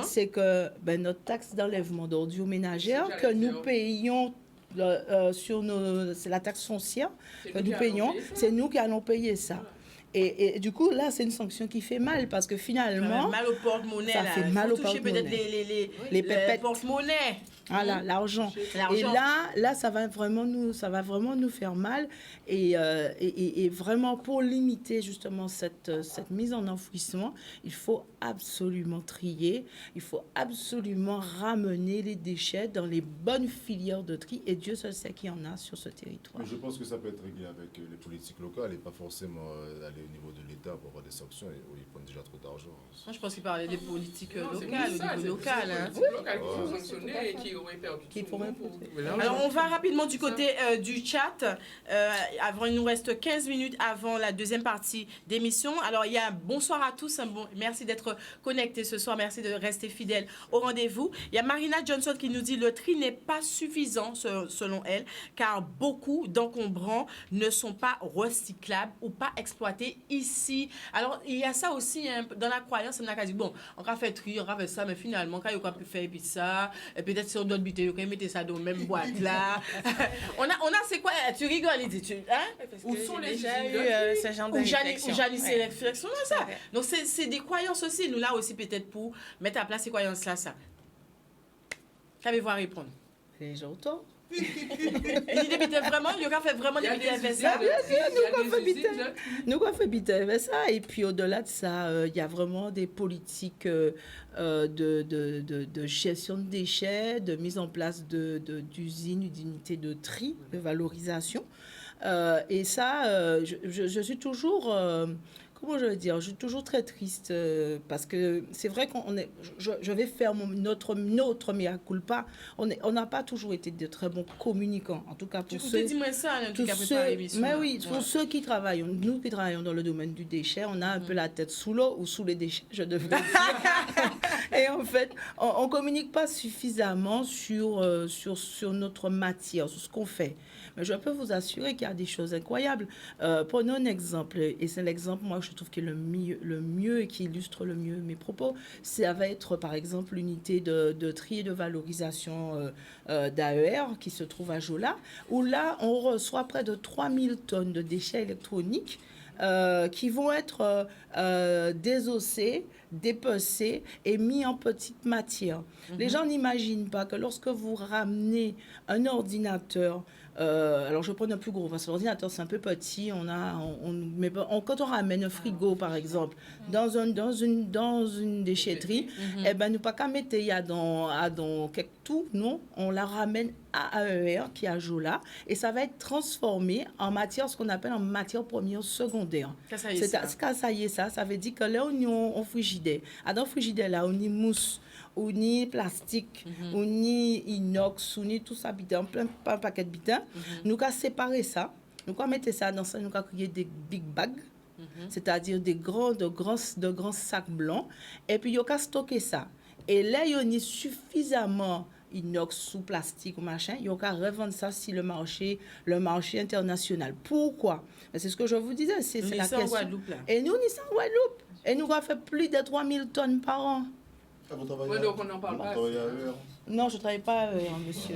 c'est que notre taxe d'enlèvement d'ordures ménagères que nous payons c'est la taxe foncière que nous payons, c'est nous qui allons payer ça. Et du coup, là, c'est une sanction qui fait mal parce que finalement, mal au porte-monnaie. ça là. fait Il mal faut au toucher peut-être porte-monnaie. les Les pépettes. porte-monnaie. voilà, l'argent. Et là, ça va vraiment nous faire mal. Et vraiment, pour limiter justement cette mise en enfouissement, il faut absolument trier, il faut absolument ramener les déchets dans les bonnes filières de tri. Et Dieu seul sait qu'il y en a sur ce territoire. Mais je pense que ça peut être réglé avec les politiques locales et pas forcément aller au niveau de l'État pour avoir des sanctions où ils prennent déjà trop d'argent. Moi, je pense qu'il parlait des politiques Non, c'est locales, plus ça, au niveau c'est local. Hein. les politiques locales qui sont sanctionnées et qui répercutent Qui sur pourraient nous pour- Alors, on va rapidement du côté du chat. Avant, il nous reste 15 minutes avant la deuxième partie d'émission. Alors, il y a bonsoir à tous. Merci d'être connectés ce soir. Merci de rester fidèles au rendez-vous. Il y a Marina Johnson qui nous dit le tri n'est pas suffisant selon elle, car beaucoup d'encombrants ne sont pas recyclables ou pas exploités ici. Alors, il y a ça aussi hein, dans la croyance. On a dit, bon, on va faire tri, on va faire ça, mais finalement, quand on peut faire ça, peut-être sur d'autres butées, on peut mettre ça dans la même boîte là. on a c'est quoi? Tu rigoles, il dit, hein? Où sont les Déjà usines eu de tri? ce genre de Ou réflexion. Janice Ouais. réflexion, ça. Ouais. Donc, c'est des croyances aussi. Nous, là aussi, peut-être pour mettre à place ces croyances-là, ça. Qu'avez-vous à répondre? Les gens autour. Il dit, vraiment, il a fait vraiment Il y a des des avec usines ça. de tri, il y a des usines de tri. Nous, on fait vite avec ça. Et puis, au-delà de ça, il y a vraiment des politiques de gestion de déchets, de mise en place d'usines, d'unités de tri, de valorisation. Et ça, je suis toujours... comment je veux dire, je suis toujours très triste parce que c'est vrai qu'on est, je vais faire notre mea culpa. On n'a pas toujours été de très bons communicants, en tout cas pour ceux. Dis-moi ça, en tout tous cas, ceux- préparer l'émission. mais là. oui, pour Ouais. ceux qui travaillent, nous qui travaillons dans le domaine du déchet, on a un peu la tête sous l'eau ou sous les déchets, je devrais dire. Et en fait, on ne communique pas suffisamment sur notre matière, sur ce qu'on fait. Mais je peux vous assurer qu'il y a des choses incroyables. Prenons un exemple, et c'est l'exemple, moi, je trouve que le mieux et qui illustre le mieux mes propos, ça va être, par exemple, l'unité de tri et de valorisation d'AER qui se trouve à Jola, où là, on reçoit près de 3000 tonnes de déchets électroniques qui vont être désossés, dépecés et mis en petite matière. Les gens n'imaginent pas que lorsque vous ramenez un ordinateur, alors je prends un plus gros, parce que l'ordinateur c'est un peu petit, quand on ramène un frigo par exemple dans une déchetterie, eh ben nous pas qu'à mettre dans quelque tout, non, on la ramène à AER qui est à Jola et ça va être transformé en matière, ce qu'on appelle en matière première secondaire. Ça y est, ça. Ça veut dire que là on frigidaire. Dans frigidaire là on y mousse, ou ni plastique, ou ni inox, ou ni tout ça, bitin, plein paquet de bitin. Nous avons séparé ça, nous avons mis ça dans ça, nous avons créé des big bags, c'est-à-dire de grands sacs blancs, et puis nous avons stocké ça. Et là, il y a suffisamment inox ou plastique ou machin, il y a revendre ça sur le marché international. Pourquoi? C'est ce que je vous disais, c'est la question. En Guadeloupe, là. Et nous, nous sommes en Guadeloupe. Et nous avons fait plus de 3000 tonnes par an. Ah, vous travaillez Ouais, donc on n'en parle pas. vous travaillez à ER. Non, je ne travaille pas, monsieur.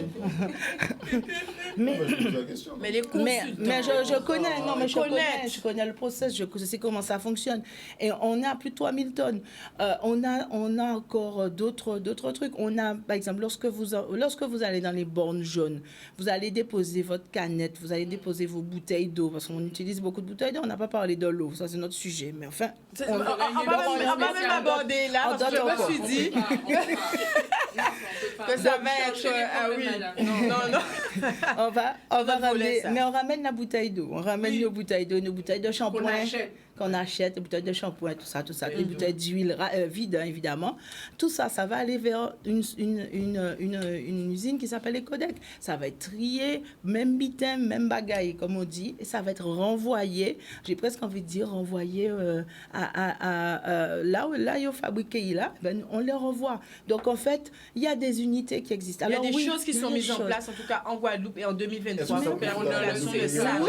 Mais je pose la question. Mais les consultants. Mais je connais, non, mais Connaître. je connais le process, je sais comment ça fonctionne. Et on a plus de 3000 tonnes. On a encore d'autres trucs. On a, par exemple, lorsque vous allez dans les bornes jaunes, vous allez déposer votre canette, vous allez déposer vos bouteilles d'eau, parce qu'on utilise beaucoup de bouteilles d'eau. On n'a pas parlé de l'eau, ça c'est notre sujet. Mais enfin, On va même aborder là, parce que je me suis dit que ça va être... Ah oui. Non. on va volet, ramener, ça. mais on ramène la bouteille d'eau. On ramène nos bouteilles d'eau, nos bouteilles de shampoing. Qu'on achète, les bouteilles de shampoing, tout ça, les bouteilles d'huile vides, hein, évidemment. Tout ça, ça va aller vers une usine qui s'appelle Ecodec. Ça va être trié, même bitin, même bagaille, comme on dit, et ça va être renvoyé, j'ai presque envie de dire renvoyé là où ils ont fabriqué, là, ben, on les renvoie. Donc, en fait, il y a des unités qui existent. Il y a Alors, des oui, choses qui il y a sont des mises en choses. place, en tout cas en Guadeloupe et en 2023. Est-ce que ça Donc, peut on faire a la le son leçon de ça. de-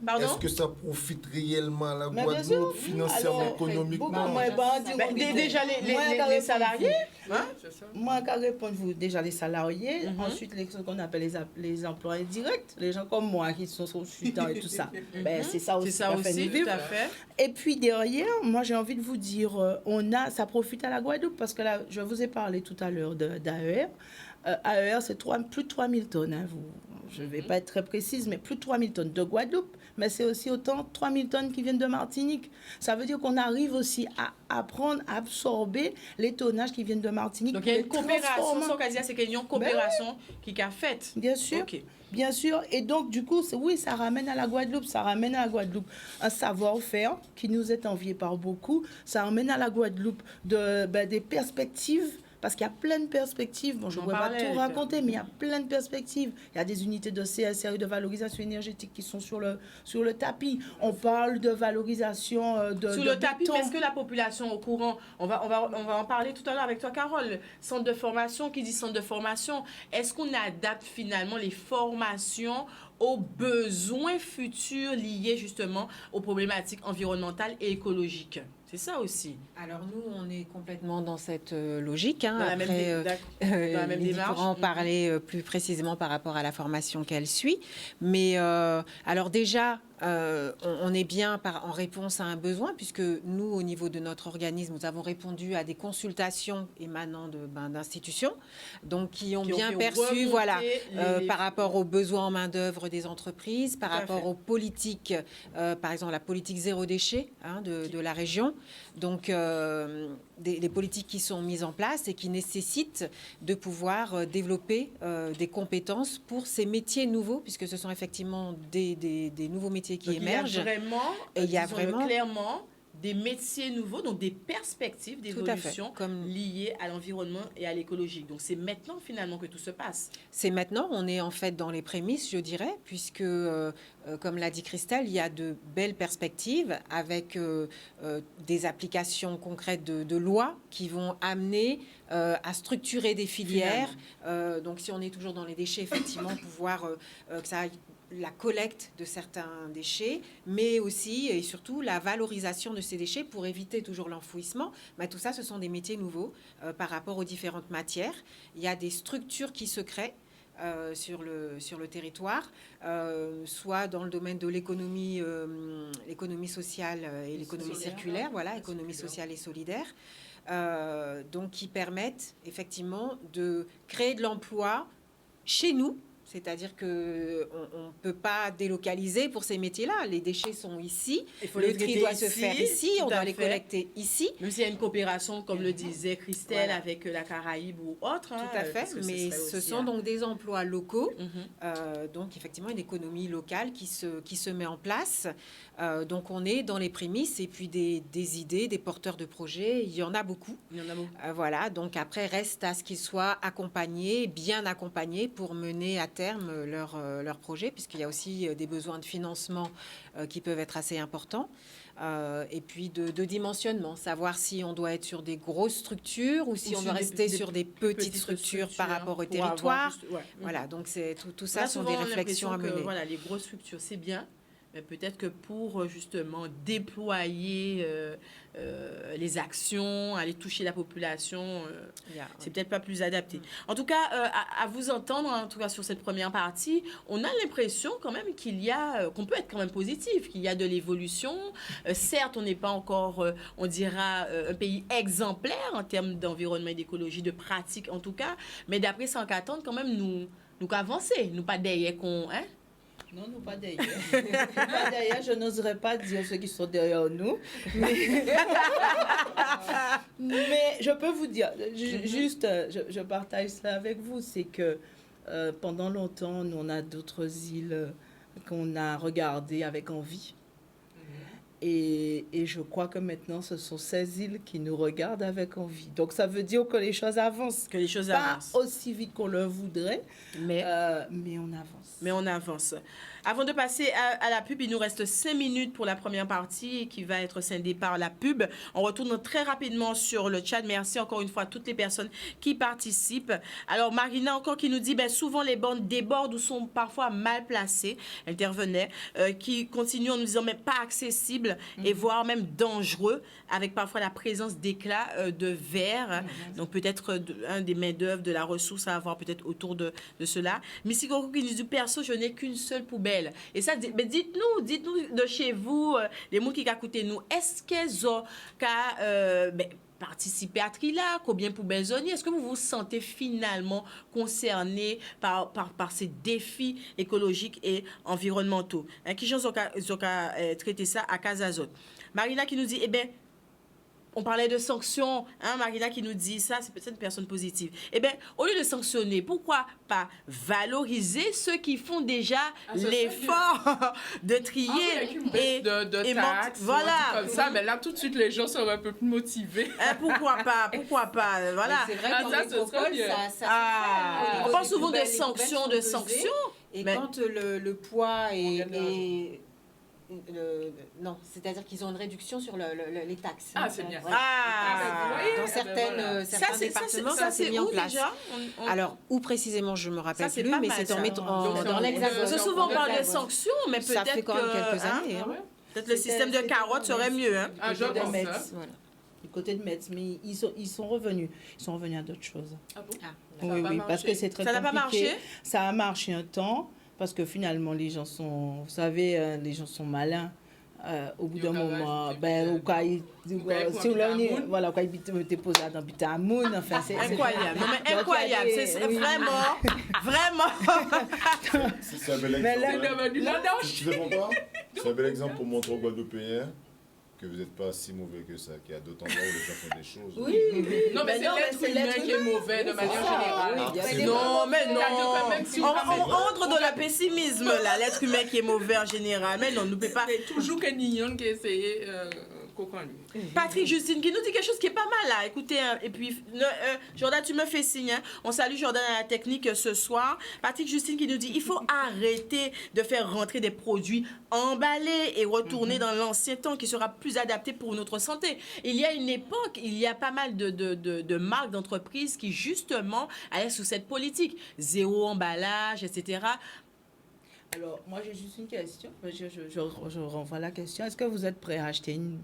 Pardon? Est-ce que ça profite réellement à la Mais bien sûr. Guadeloupe, financièrement, Alors, économiquement? beaucoup moins bandits, Ben, on dit déjà, que- les Moi, qu'à répondre salariés, hein? C'est ça. Moi, qu'à répondre, vous, déjà les salariés, Mhm. ensuite ce qu'on appelle les employés directs, les gens comme moi qui sont consultants et tout ça. Ben, c'est ça aussi. C'est ça qui a fait aussi, nous tout vivre. à fait. Et puis derrière, moi j'ai envie de vous dire, ça profite à la Guadeloupe parce que là, je vous ai parlé tout à l'heure d'AER. AER, c'est plus de 3000 tonnes. Hein, je ne vais pas être très précise, mais plus de 3000 tonnes de Guadeloupe, mais c'est aussi autant 3000 tonnes qui viennent de Martinique. Ça veut dire qu'on arrive aussi à apprendre, à absorber les tonnages qui viennent de Martinique. Donc il y a pour une les coopération, transformer. sans quasi, c'est qu'il y a une coopération qui a faite. Bien sûr. Ok. Bien sûr. Et donc, du coup, oui, ça ramène à la Guadeloupe. Ça ramène à la Guadeloupe un savoir-faire qui nous est envié par beaucoup. Ça ramène à la Guadeloupe des perspectives. Parce qu'il y a plein de perspectives. Bon, je ne pourrais pas tout raconter, mais il y a plein de perspectives. Il y a des unités de CSR, de valorisation énergétique qui sont sur le tapis. On parle de valorisation Sur le tapis, mais est-ce que la population au courant, on va en parler tout à l'heure avec toi, Carole, centre de formation, qui dit centre de formation, est-ce qu'on adapte finalement les formations aux besoins futurs liés justement aux problématiques environnementales et écologiques? C'est ça aussi. Alors nous, on est complètement dans cette logique. Hein. Dans la même, Après, dans la même Lydie démarche. pourra en parler plus précisément par rapport à la formation qu'elle suit. Mais alors déjà, on est bien en réponse à un besoin, puisque nous, au niveau de notre organisme, nous avons répondu à des consultations émanant d'institutions, donc qui ont bien perçu, voilà, par rapport aux besoins en main-d'œuvre des entreprises, par rapport aux politiques, par exemple la politique zéro déchet de la région. Donc, des politiques qui sont mises en place et qui nécessitent de pouvoir développer des compétences pour ces métiers nouveaux, puisque ce sont effectivement des nouveaux métiers qui émergent. Il y a vraiment clairement des métiers nouveaux, donc des perspectives d'évolution liées à l'environnement et à l'écologie. Donc c'est maintenant finalement que tout se passe. C'est maintenant, on est en fait dans les prémices, je dirais, puisque, comme l'a dit Christelle, il y a de belles perspectives avec des applications concrètes de lois qui vont amener à structurer des filières. Donc si on est toujours dans les déchets, effectivement, pouvoir que ça aille la collecte de certains déchets, mais aussi et surtout la valorisation de ces déchets pour éviter toujours l'enfouissement. Mais tout ça, ce sont des métiers nouveaux par rapport aux différentes matières. Il y a des structures qui se créent sur le territoire, soit dans le domaine de l'économie sociale et l'économie circulaire, voilà, économie sociale et solidaire, donc qui permettent effectivement de créer de l'emploi chez nous. C'est-à-dire qu'on ne peut pas délocaliser pour ces métiers-là. Les déchets sont ici, le tri doit se faire ici, on doit les collecter ici. Même s'il y a une coopération, comme le disait Christelle, avec la Caraïbe ou autre. Tout à fait, mais ce sont donc des emplois locaux, donc effectivement une économie locale qui se met en place. Donc on est dans les prémices et puis des idées, des porteurs de projets, il y en a beaucoup. Voilà, donc après reste à ce qu'ils soient accompagnés, bien accompagnés pour mener à terme leur projet, puisqu'il y a aussi des besoins de financement qui peuvent être assez importants. Et puis de dimensionnement, savoir si on doit être sur des grosses structures ou si on doit rester sur des petites structures par rapport au territoire. Voilà, donc tout ça sont des réflexions à mener. Voilà, les grosses structures, c'est bien. Mais peut-être que pour justement déployer les actions, aller toucher la population, c'est peut-être pas plus adapté. En tout cas, à vous entendre, en tout cas sur cette première partie, on a l'impression quand même qu'on peut être quand même positif, qu'il y a de l'évolution. Certes, on n'est pas encore, on dira, un pays exemplaire en termes d'environnement et d'écologie, de pratique en tout cas, mais d'après 114, quand même, nous avancer, nous pas derrière qu'on... Hein? Non, nous pas derrière. Pas derrière, je n'oserais pas dire ceux qui sont derrière nous. Mais je peux vous dire, juste, je partage ça avec vous, c'est que pendant longtemps, nous, on a d'autres îles qu'on a regardées avec envie. Et je crois que maintenant, ce sont ces îles qui nous regardent avec envie. Donc, ça veut dire que les choses avancent. Que les choses Pas avancent. aussi vite qu'on le voudrait, mais on avance. Mais on avance. Avant de passer à la pub, il nous reste 5 minutes pour la première partie qui va être scindée par la pub. On retourne très rapidement sur le chat. Merci encore une fois à toutes les personnes qui participent. Alors, Marina encore qui nous dit, souvent les bornes débordent ou sont parfois mal placées. Intervenait, qui continue en nous disant, mais pas accessible et voire même dangereux, avec parfois la présence d'éclats de verre. Donc, peut-être un des main-d'œuvre, de la ressource à avoir peut-être autour de cela. Missy Coco qui nous dit, perso, je n'ai qu'une seule poubelle. Et ça, dites-nous de chez vous, les gens qui écoutent nous, est-ce qu'elles ont participé à Trila, combien poubelles zone? Est-ce que vous vous sentez finalement concerné par ces défis écologiques et environnementaux? Qui gens ont traité ça à Casazot? Marina qui nous dit, on parlait de sanctions, Marina qui nous dit ça, c'est peut-être une personne positive. Au lieu de sanctionner, pourquoi pas valoriser ceux qui font déjà l'effort de trier et de taxes, voilà. Comme ça, mais là, tout de suite, les gens sont un peu plus motivés. Pourquoi pas, voilà. C'est vrai que dans les métropoles, ça on parle souvent de les sanctions, poubelles sont pesées. Et mais... quand le poids est non, c'est-à-dire qu'ils ont une réduction sur les taxes. Ah, c'est bien. Dans certains départements, ça c'est mis en place. Déjà Alors, où précisément, je me rappelle plus, mais c'est dans l'Hexagone. Parce que souvent on parle de sanctions, mais peut-être ça fait quand même quelques années. Peut-être le système de carottes serait mieux. Du côté de Metz, mais ils sont revenus. Ils sont revenus à d'autres choses. Ah bon? Oui, parce que c'est très compliqué. Ça n'a pas marché? Ça a marché un temps. Parce que finalement, les gens sont, vous savez, les gens sont malins. Au bout d'un moment, si vous voulez déposer dans Bitamoun, enfin, c'est incroyable. Non, mais incroyable. C'est vraiment. C'est un bel exemple. C'est un bel exemple pour montrer aux Guadeloupéens que vous n'êtes pas si mauvais que ça, qu'il y a d'autres endroits où les gens font des choses. Oui. Non, mais c'est l'être humain qui est mauvais de manière générale. Non, mais non. On entre dans le pessimisme, là. L'être humain qui est mauvais en général. Mais non, nous ne pouvons pas. C'est toujours que Nignon qui essaye Patrick Justine qui nous dit quelque chose qui est pas mal là. Écoutez, et puis Jordan, tu me fais signe. On salue Jordan à la technique ce soir. Patrick Justine qui nous dit il faut arrêter de faire rentrer des produits emballés et retourner dans l'ancien temps qui sera plus adapté pour notre santé. Il y a une époque, il y a pas mal de marques d'entreprises qui justement allaient sous cette politique. Zéro emballage, etc. Alors, moi, j'ai juste une question. Je renvoie la question. Est-ce que vous êtes prêt à acheter une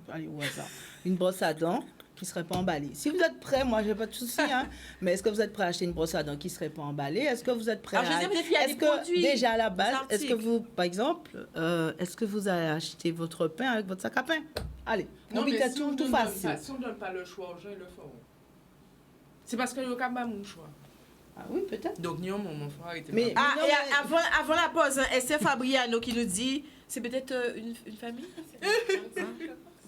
brosse à dents qui ne serait pas emballée? Si vous êtes prêt, moi, je n'ai pas de souci. Mais est-ce que vous êtes prêt à acheter une brosse à dents qui ne serait pas emballée? Est-ce que vous êtes prêt est-ce que, déjà à la base, est-ce que vous, par exemple, est-ce que vous allez acheter votre pain avec votre sac à pain? Allez, non, mais si tout facile. Si on ne donne pas le choix aux gens, ils le feront. C'est parce que le cas pas mon choix. Ah oui, peut-être. Donc, non, mon frère était mais avant la pause, Esther Fabriano qui nous dit, c'est peut-être une famille.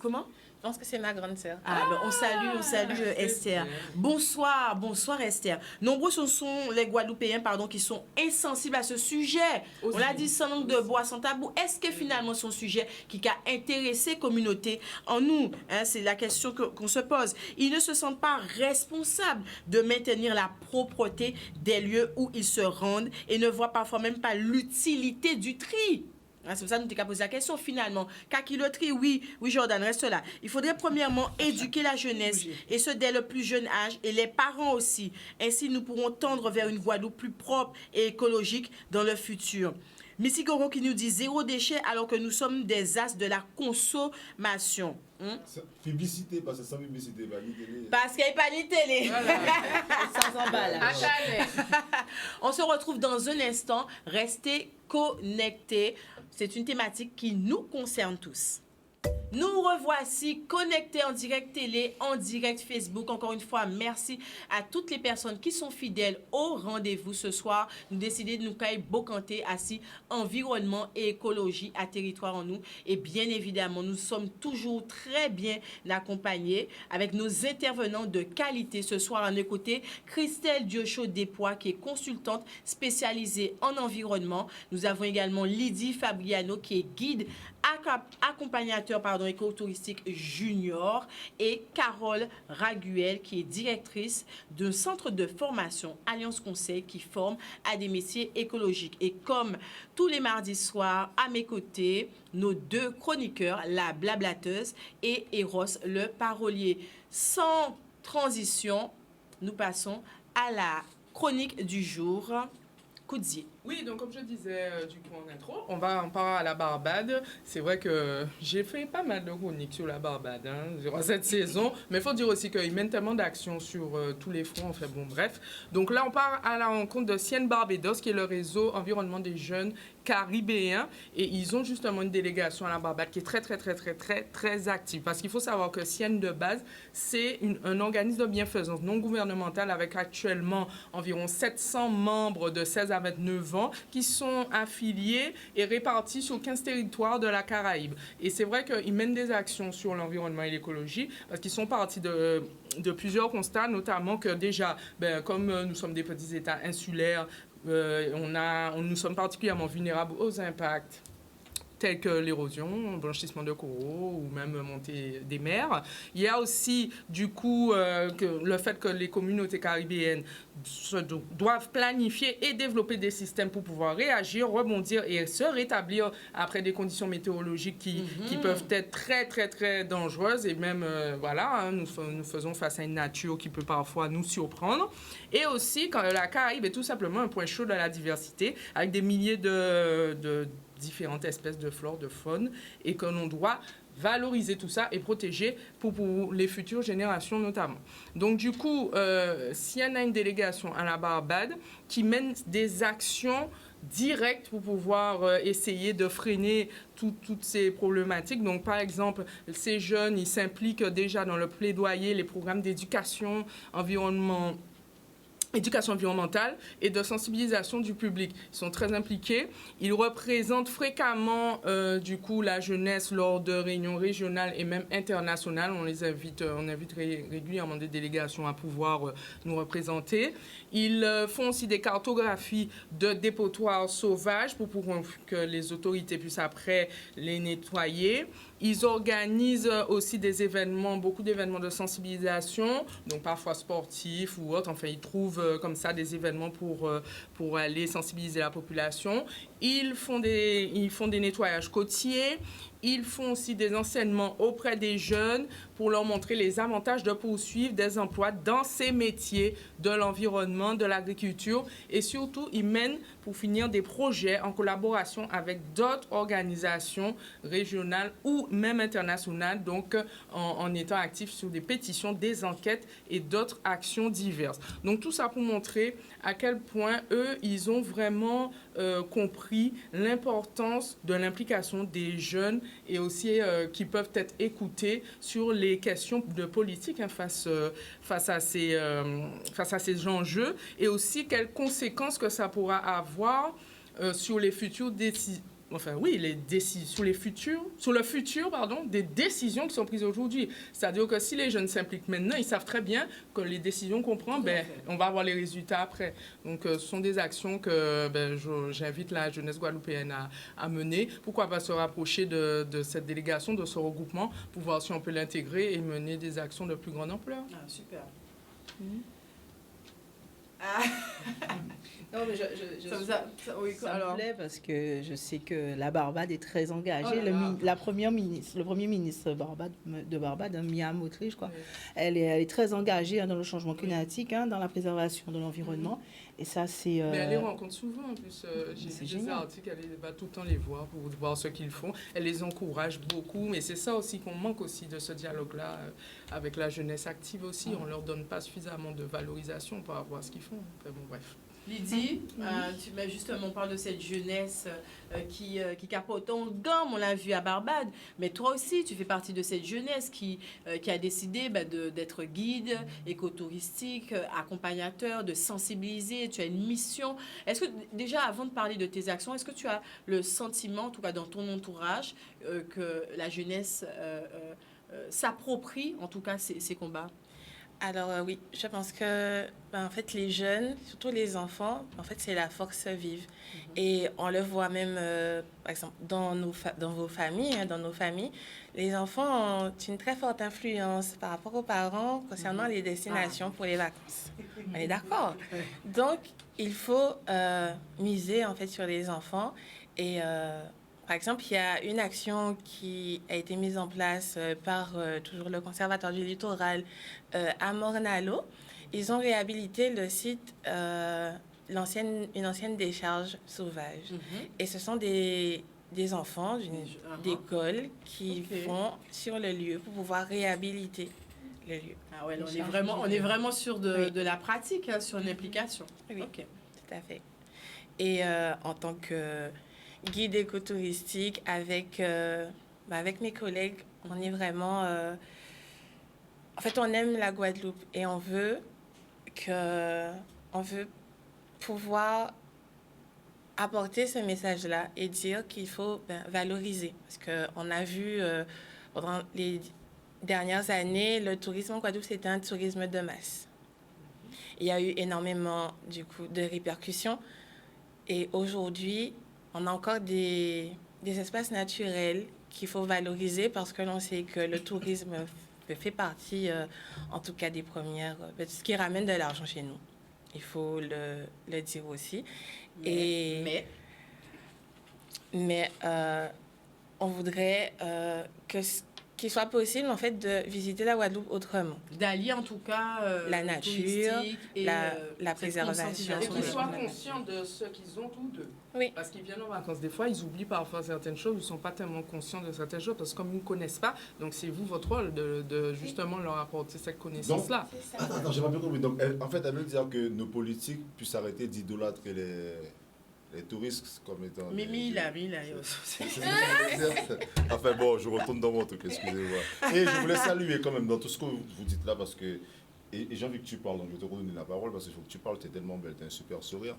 Comment? Je pense que c'est ma grande sœur. On salue Esther. Bonsoir Esther. Nombreux sont les Guadeloupéens qui sont insensibles à ce sujet. On l'a dit sans langue de bois, sans tabou. Est-ce que finalement son sujet qui a intéressé la communauté en nous? C'est la question qu'on se pose. Ils ne se sentent pas responsables de maintenir la propreté des lieux où ils se rendent et ne voient parfois même pas l'utilité du tri. C'est pour ça que nous t'avons posé la question finalement. Kakilotri, oui, Jordan, reste là. Il faudrait premièrement éduquer la jeunesse, et ce dès le plus jeune âge, et les parents aussi. Ainsi, nous pourrons tendre vers une Guadeloupe plus propre et écologique dans le futur. Missy Goro qui nous dit zéro déchet alors que nous sommes des as de la consommation. Publicité, parce que sans publicité, pas ni télé. Parce qu'il n'y a pas ni télé. Voilà. Sans emballage. On se retrouve dans un instant. Restez connectés. C'est une thématique qui nous concerne tous. Nous revoici connectés en direct télé, en direct Facebook. Encore une fois, merci à toutes les personnes qui sont fidèles au rendez-vous ce soir. Nous décidons de nous cailler bocanter assis environnement et écologie à territoire en nous. Et bien évidemment, nous sommes toujours très bien accompagnés avec nos intervenants de qualité. Ce soir, on a écouté Christelle Diochaud-Despois qui est consultante spécialisée en environnement. Nous avons également Lydie Fabriano qui est guide accompagnateur écotouristique junior, et Carole Raguel, qui est directrice d'un centre de formation Alliance Conseil qui forme à des métiers écologiques. Et comme tous les mardis soirs, à mes côtés, nos deux chroniqueurs, la blablateuse et Eros, le parolier. Sans transition, nous passons à la chronique du jour. Koudzié. Oui, donc comme je disais du coup en intro, on va en parler à la Barbade. C'est vrai que j'ai fait pas mal de chroniques sur la Barbade durant cette saison, mais il faut dire aussi qu'ils mènent tellement d'actions sur tous les fronts, enfin bon, bref. Donc là, on part à la rencontre de Sienne Barbados, qui est le réseau environnement des jeunes caribéens, et ils ont justement une délégation à la Barbade qui est très active, parce qu'il faut savoir que Sienne de base, c'est un organisme de bienfaisance non gouvernemental avec actuellement environ 700 membres de 16 à 29 ans qui sont affiliés et répartis sur 15 territoires de la Caraïbe. Et c'est vrai qu'ils mènent des actions sur l'environnement et l'écologie, parce qu'ils sont partis de plusieurs constats, notamment que déjà, comme nous sommes des petits États insulaires, nous sommes particulièrement vulnérables aux impacts tels que l'érosion, blanchissement de coraux ou même montée des mers. Il y a aussi, du coup, le fait que les communautés caribéennes doivent planifier et développer des systèmes pour pouvoir réagir, rebondir et se rétablir après des conditions météorologiques qui peuvent être très dangereuses. Et même, nous faisons face à une nature qui peut parfois nous surprendre. Et aussi, quand la Caraïbe est tout simplement un point chaud de la diversité, avec des milliers de différentes espèces de flore, de faune, et que l'on doit valoriser tout ça et protéger pour les futures générations notamment. Donc du coup, Sienne a une délégation à la Barbade qui mène des actions directes pour pouvoir essayer de freiner toutes ces problématiques. Donc par exemple, ces jeunes, ils s'impliquent déjà dans le plaidoyer, les programmes d'éducation environnementale et de sensibilisation du public. Ils sont très impliqués. Ils représentent fréquemment, du coup, la jeunesse lors de réunions régionales et même internationales. On invite régulièrement des délégations à pouvoir nous représenter. Ils font aussi des cartographies de dépotoirs sauvages pour que les autorités puissent après les nettoyer. Ils organisent aussi beaucoup d'événements de sensibilisation, donc parfois sportifs ou autres. Enfin, ils trouvent comme ça des événements pour aller sensibiliser la population. Ils font des nettoyages côtiers. Ils font aussi des enseignements auprès des jeunes pour leur montrer les avantages de poursuivre des emplois dans ces métiers de l'environnement, de l'agriculture. Et surtout, ils mènent, pour finir, des projets en collaboration avec d'autres organisations régionales ou même internationales, donc en étant actifs sur des pétitions, des enquêtes et d'autres actions diverses. Donc tout ça pour montrer à quel point eux, ils ont vraiment compris l'importance de l'implication des jeunes et aussi qui peuvent être écoutés sur les questions de politique face à ces enjeux, et aussi quelles conséquences que ça pourra avoir sur les futures décisions. Enfin oui, sur le futur des décisions qui sont prises aujourd'hui. C'est-à-dire que si les jeunes s'impliquent maintenant, ils savent très bien que les décisions qu'on prend, on va avoir les résultats après. Donc ce sont des actions que j'invite la jeunesse guadeloupéenne à mener. Pourquoi pas se rapprocher de cette délégation, de ce regroupement, pour voir si on peut l'intégrer et mener des actions de plus grande ampleur. Ah, super. Non, mais ça me plaît parce que je sais que la Barbade est très engagée. Le premier ministre de Barbade, Mia Motri, je crois, elle est très engagée dans le changement climatique, dans la préservation de l'environnement. Et ça, c'est... Mais elle les rencontre souvent, en plus. J'ai des articles, elle va tout le temps les voir pour voir ce qu'ils font. Elle les encourage beaucoup, mais c'est ça aussi qu'on manque aussi de ce dialogue-là avec la jeunesse active aussi. On ne leur donne pas suffisamment de valorisation par rapport à ce qu'ils font. Enfin, bon, bref. Lydie, justement, on parle de cette jeunesse qui capote en gomme, on l'a vu à Barbade, mais toi aussi, tu fais partie de cette jeunesse qui a décidé d'être guide écotouristique, accompagnateur, de sensibiliser, tu as une mission. Est-ce que, déjà, avant de parler de tes actions, est-ce que tu as le sentiment, en tout cas dans ton entourage, que la jeunesse s'approprie, en tout cas, ces combats? Alors oui, je pense que en fait les jeunes, surtout les enfants, en fait c'est la force vive. Et on le voit même par exemple dans vos familles, dans nos familles, les enfants ont une très forte influence par rapport aux parents concernant les destinations pour les vacances. On est d'accord. Donc il faut miser en fait sur les enfants et par exemple, il y a une action qui a été mise en place par toujours le Conservatoire du littoral à Morne-à-l'Eau. Ils ont réhabilité le site, une ancienne décharge sauvage. Et ce sont des enfants d'école qui vont sur le lieu pour pouvoir réhabiliter le lieu. Ah ouais, on est vraiment sur de la pratique, hein, sur une implication. Oui, Ok. tout à fait. Et en tant que guide écotouristique avec mes collègues, on est vraiment... en fait, on aime la Guadeloupe et on veut pouvoir apporter ce message-là et dire qu'il faut valoriser. Parce qu'on a vu pendant les dernières années, le tourisme en Guadeloupe, c'était un tourisme de masse. Il y a eu énormément, du coup, de répercussions. Et aujourd'hui, on a encore des espaces naturels qu'il faut valoriser parce que l'on sait que le tourisme fait partie, en tout cas, des premières... ce qui ramène de l'argent chez nous. Il faut le dire aussi. Mais on voudrait qu'il soit possible, en fait, de visiter la Guadeloupe autrement. D'allier, en tout cas, la nature, et la préservation. Et qu'ils soient conscients de ce qu'ils ont tous deux. Oui. Parce qu'ils viennent en vacances. Des fois, ils oublient parfois certaines choses. Ils ne sont pas tellement conscients de certaines choses parce que comme ils ne connaissent pas, donc c'est vous, votre rôle, de justement leur apporter cette connaissance-là. Attends, j'ai pas bien compris. Donc, en fait, elle veut dire que nos politiques puissent arrêter d'idolâtrer les touristes comme étant... Enfin bon, je retourne dans mon truc, excusez-moi. Et je voulais saluer quand même dans tout ce que vous dites là parce que... Et j'ai envie que tu parles, donc je vais te redonner la parole parce qu'il faut que tu parles, tu es tellement belle, tu as un super sourire.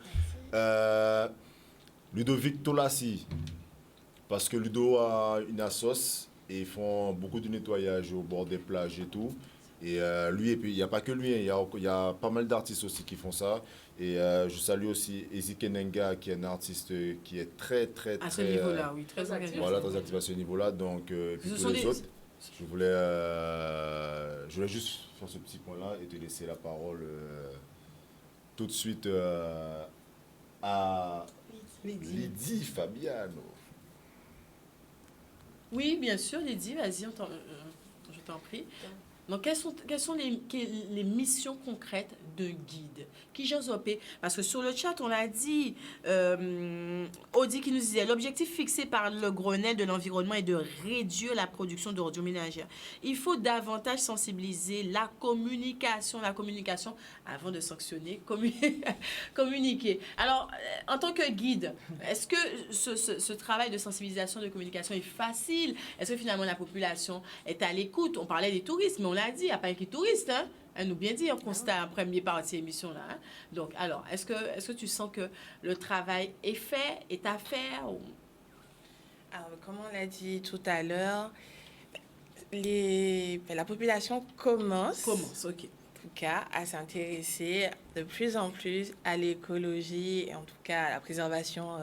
Ludovic Tolassi, parce que Ludo a une assoce et ils font beaucoup de nettoyage au bord des plages et tout. Et lui, et puis il n'y a pas que lui, hein, il y a pas mal d'artistes aussi qui font ça. Et je salue aussi Ezike Nenga, qui est un artiste qui est très à ce niveau-là, oui, très actif. Voilà, très actif à ce niveau-là. Donc, et puis tous les autres, je voulais juste faire ce petit point-là et te laisser la parole tout de suite à Lydie Fabiano. Oui, bien sûr, Lydie, vas-y, je t'en prie. Donc, quelles sont les missions concrètes d'un guide qui j'ose opé? Parce que sur le chat, on l'a dit, Audi qui nous disait, l'objectif fixé par le Grenelle de l'environnement est de réduire la production d'ordures ménagères. Il faut davantage sensibiliser la communication avant de sanctionner, communiquer. Alors, en tant que guide, est-ce que ce travail de sensibilisation, de communication est facile? Est-ce que finalement la population est à l'écoute? On parlait des touristes, mais on l'a dit, il n'y a pas que touristes, hein? Elle nous bien dit un constat en première partie émission là. Hein? Donc, alors, est-ce que tu sens que le travail est à faire? Ou... Alors, comme on l'a dit tout à l'heure, la population commence, ok. En tout cas, à s'intéresser de plus en plus à l'écologie et en tout cas à la préservation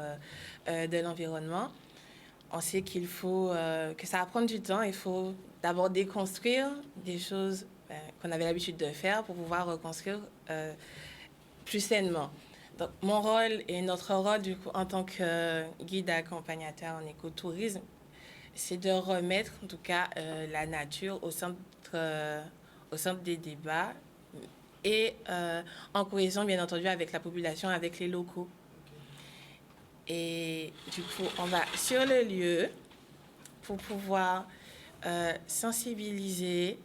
de l'environnement. On sait qu'il faut, que ça va prendre du temps. Il faut d'abord déconstruire des choses qu'on avait l'habitude de faire pour pouvoir reconstruire plus sainement. Donc, mon rôle et notre rôle, du coup, en tant que guide accompagnateur en écotourisme, c'est de remettre, en tout cas, la nature au centre des débats et en cohésion, bien entendu, avec la population, avec les locaux. Et du coup, on va sur le lieu pour pouvoir sensibiliser,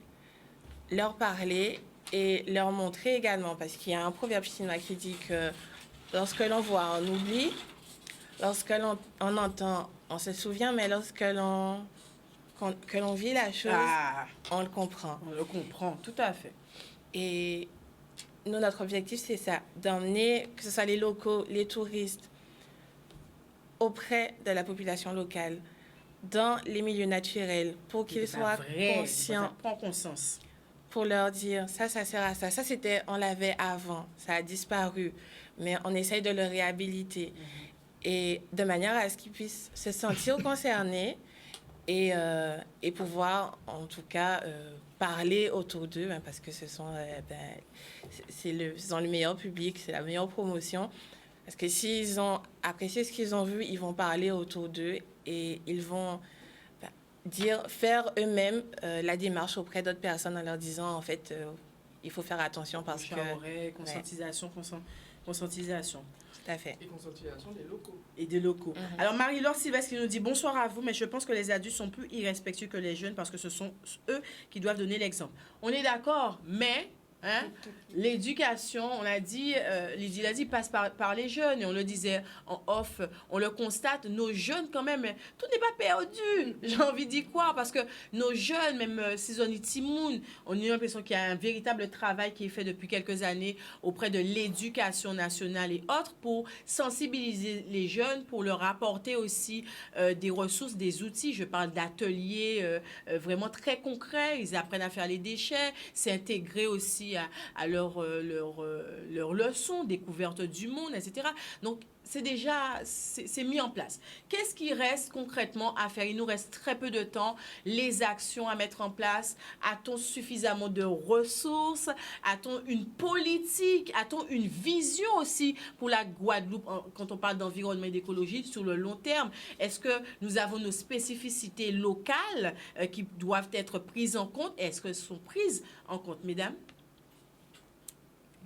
leur parler et leur montrer également, parce qu'il y a un proverbe chinois qui dit que lorsque l'on voit, on oublie, lorsque on entend, on se souvient, mais lorsque l'on vit la chose, on le comprend. On le comprend, tout à fait. Et nous, notre objectif, c'est ça, d'emmener, que ce soit les locaux, les touristes, auprès de la population locale, dans les milieux naturels, pour qu'ils soient conscients. Prends conscience. pour leur dire ça sert à ça. Ça, on l'avait avant, ça a disparu, mais on essaye de le réhabiliter. Et de manière à ce qu'ils puissent se sentir concernés et pouvoir, en tout cas, parler autour d'eux, hein, parce que ce sont le meilleur public, c'est la meilleure promotion. Parce que s'ils ont apprécié ce qu'ils ont vu, ils vont parler autour d'eux et ils vont faire eux-mêmes la démarche auprès d'autres personnes en leur disant, en fait, il faut faire attention parce que... Conscientisation, conscientisation. Tout à fait. Et conscientisation des locaux. Et des locaux. Alors, Marie-Laure Sylvestre qui nous dit bonsoir à vous, mais je pense que les adultes sont plus irrespectueux que les jeunes parce que ce sont eux qui doivent donner l'exemple. On est d'accord, mais l'éducation, on a dit, Lydie l'a dit, passe par les jeunes. Et on le disait en off, on le constate, nos jeunes quand même, tout n'est pas perdu. J'ai envie d'y croire parce que nos jeunes, même s'ils ont Timoun, on a l'impression qu'il y a un véritable travail qui est fait depuis quelques années auprès de l'éducation nationale et autres pour sensibiliser les jeunes, pour leur apporter aussi des ressources, des outils. Je parle d'ateliers vraiment très concrets. Ils apprennent à faire les déchets, s'intégrer aussi à leur leçon, découverte du monde, etc. Donc, c'est mis en place. Qu'est-ce qui reste concrètement à faire? Il nous reste très peu de temps. Les actions à mettre en place. A-t-on suffisamment de ressources? A-t-on une politique? A-t-on une vision aussi pour la Guadeloupe quand on parle d'environnement et d'écologie sur le long terme? Est-ce que nous avons nos spécificités locales qui doivent être prises en compte? Est-ce qu'elles sont prises en compte, mesdames?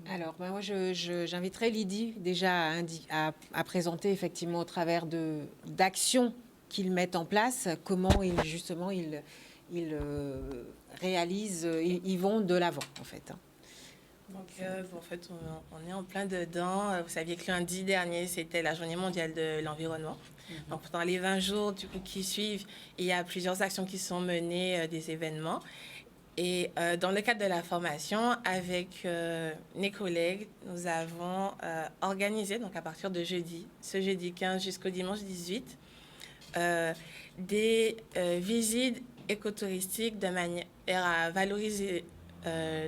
Alors, moi, j'inviterais Lydie déjà à présenter effectivement au travers d'actions qu'ils mettent en place, comment ils réalisent, ils vont de l'avant, en fait. Donc, en fait, on est en plein dedans. Vous saviez que lundi dernier, c'était la Journée mondiale de l'environnement. Donc, pendant les 20 jours qui suivent, il y a plusieurs actions qui sont menées, des événements. Et dans le cadre de la formation, avec mes collègues, nous avons organisé, donc à partir de ce jeudi 15 jusqu'au dimanche 18, des visites écotouristiques de manière à valoriser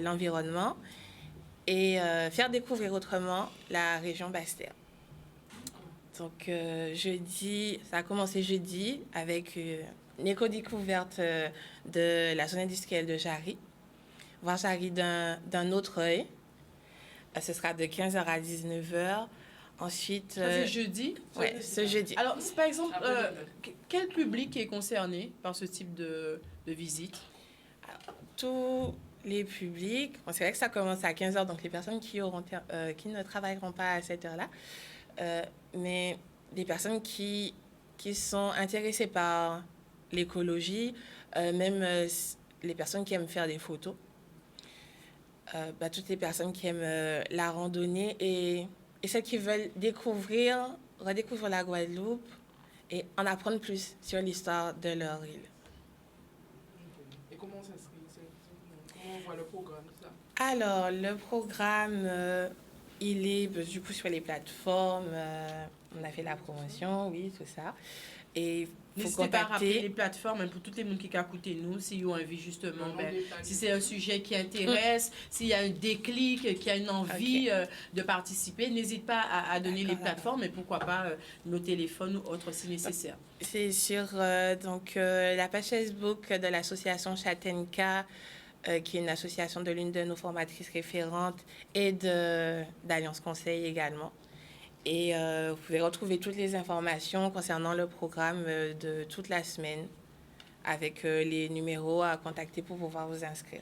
l'environnement et faire découvrir autrement la région Basse-Terre. Donc, ça a commencé jeudi avec une éco-découverte de la zone industrielle de Jarry. Voir Jarry d'un autre œil. Ce sera de 15h à 19h. Ensuite... c'est jeudi? Oui, ce jeudi. Alors, par exemple, quel public est concerné par ce type de visite? Alors, tous les publics. Bon, c'est vrai que ça commence à 15h, donc les personnes qui ne travailleront pas à cette heure-là. Mais des personnes qui sont intéressées par l'écologie, même les personnes qui aiment faire des photos, toutes les personnes qui aiment la randonnée et celles qui veulent redécouvrir la Guadeloupe et en apprendre plus sur l'histoire de leur île. Et comment ça se fait? Comment on voit le programme, ça? Alors, le programme, il est du coup sur les plateformes. On a fait la promotion, oui, tout ça. Et n'hésitez pas à rappeler les plateformes pour toutes les gens qui écoutent nous, s'ils ont envie justement, si c'est un sujet qui intéresse, s'il y a un déclic, qui a une envie de participer, n'hésite pas à donner les plateformes, mais pourquoi pas nos téléphones ou autres si nécessaire. C'est sur la page Facebook de l'association Chatenka, qui est une association de l'une de nos formatrices référentes et d'Alliance Conseil également. Et vous pouvez retrouver toutes les informations concernant le programme de toute la semaine avec les numéros à contacter pour pouvoir vous inscrire.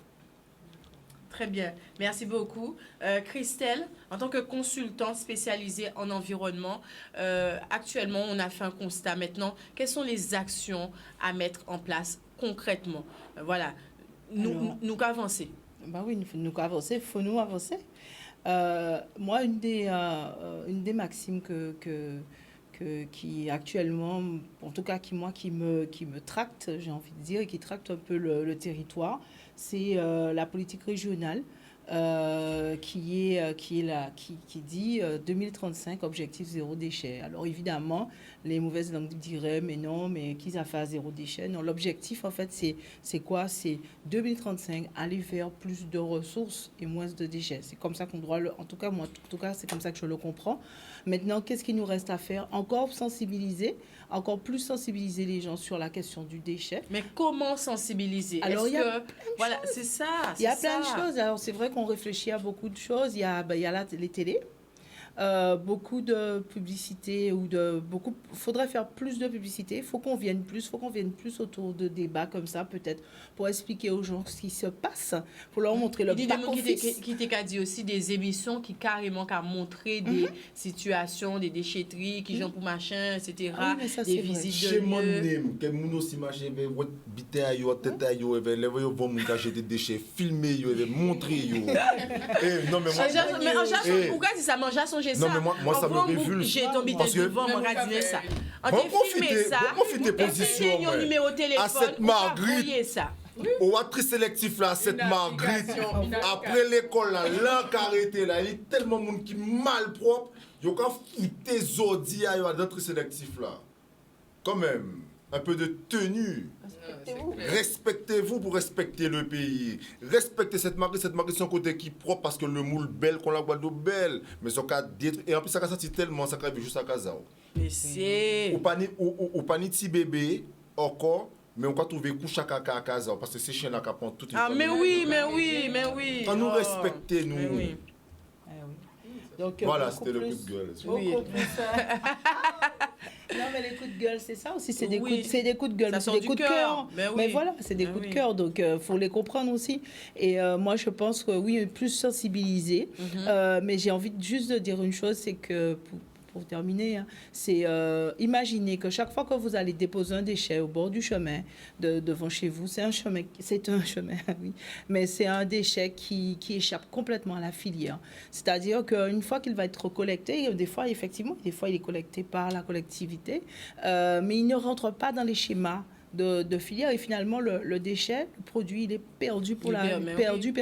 Très bien. Merci beaucoup. Christelle, en tant que consultante spécialisée en environnement, actuellement, on a fait un constat. Maintenant, quelles sont les actions à mettre en place concrètement? Voilà. Nous qu'avancer. Oui, nous qu'avancer. Il faut nous avancer. Moi, une des maximes qui actuellement, en tout cas qui me tracte, j'ai envie de dire, et qui tracte un peu le territoire, c'est la politique régionale. qui dit 2035, objectif zéro déchet. Alors évidemment, les mauvaises langues diraient, mais non, mais qui ça fait zéro déchet? Non, l'objectif, en fait, c'est quoi? C'est 2035, aller vers plus de ressources et moins de déchets. C'est comme ça qu'on doit en tout cas, moi, en tout cas, c'est comme ça que je le comprends. Maintenant, qu'est-ce qu'il nous reste à faire? Encore plus sensibiliser les gens sur la question du déchet. Mais comment sensibiliser? Alors, il y a voilà, c'est ça. Il y a plein de choses. Alors, c'est vrai qu'on réfléchit à beaucoup de choses. Il y a les télés. Beaucoup de publicité faudrait faire plus de publicité. Il faut qu'on vienne plus autour de débats comme ça, peut-être, pour expliquer aux gens ce qui se passe, pour leur montrer le back-office. Qui t'a dit aussi des émissions qui carrément montré des situations, des déchetteries, qui gens pour machin, etc. Ah oui, mais ça, des c'est vrai. visites Chez de mon lieux. nez, que moun aussi marché avec votre bite à yo, tête à yo, avec les voyons vont moun cacher des déchets, filmer yo, montrer yo. Non mais moi. Mais en jachon, pourquoi si ça mange à songer ça? Non, mais moi, ça me révulse. J'ai tombé Parce que- devant, moi, regarder ça. On Bon, t'a filmé ça. profitez position, Et puis, numéro de téléphone. à cette on va Marguerite. fouiller ça. Au très sélectif là, cette Une Marguerite, application, une après l'école là, l'encarité là, il y a tellement de monde qui mal propre, yo ka fouté zodi à yo à notre sélectif là. Quand même, un peu de tenue. Respectez-vous pour respecter le pays. Respectez cette Marguerite de son côté qui est propre parce que le moule belle qu'on la Guadeloupe belle, mais son cas détruit et en plus ça a sorti tellement ça crève juste à casa. Mais c'est. Ou pas ni petit bébé encore. Mais on va trouver couche à caca à casa parce que ces chiens là qui prennent toute une Ah, mais famille. oui. Quand nous Oh. respectez, nous. Mais oui. Donc, Voilà, beaucoup c'était le plus- coup de gueule. Oui. beaucoup plus, Non, mais les coups de gueule, c'est ça aussi. C'est des, Oui. coups de gueule, Ça c'est sort des du coups de cœur. cœur. Mais oui. Mais voilà, c'est des Mais coups oui. de cœur. Donc, il faut les comprendre aussi. Et moi, je pense que oui, plus sensibiliser. Mais j'ai envie juste de dire une chose, c'est que pour terminer, hein, c'est imaginer que chaque fois que vous allez déposer un déchet au bord du chemin devant chez vous, c'est un chemin, oui, mais c'est un déchet qui échappe complètement à la filière. C'est-à-dire qu'une fois qu'il va être collecté, des fois, effectivement, il est collecté par la collectivité, mais il ne rentre pas dans les schémas de filière et finalement le déchet, le produit, il est perdu pour perdu.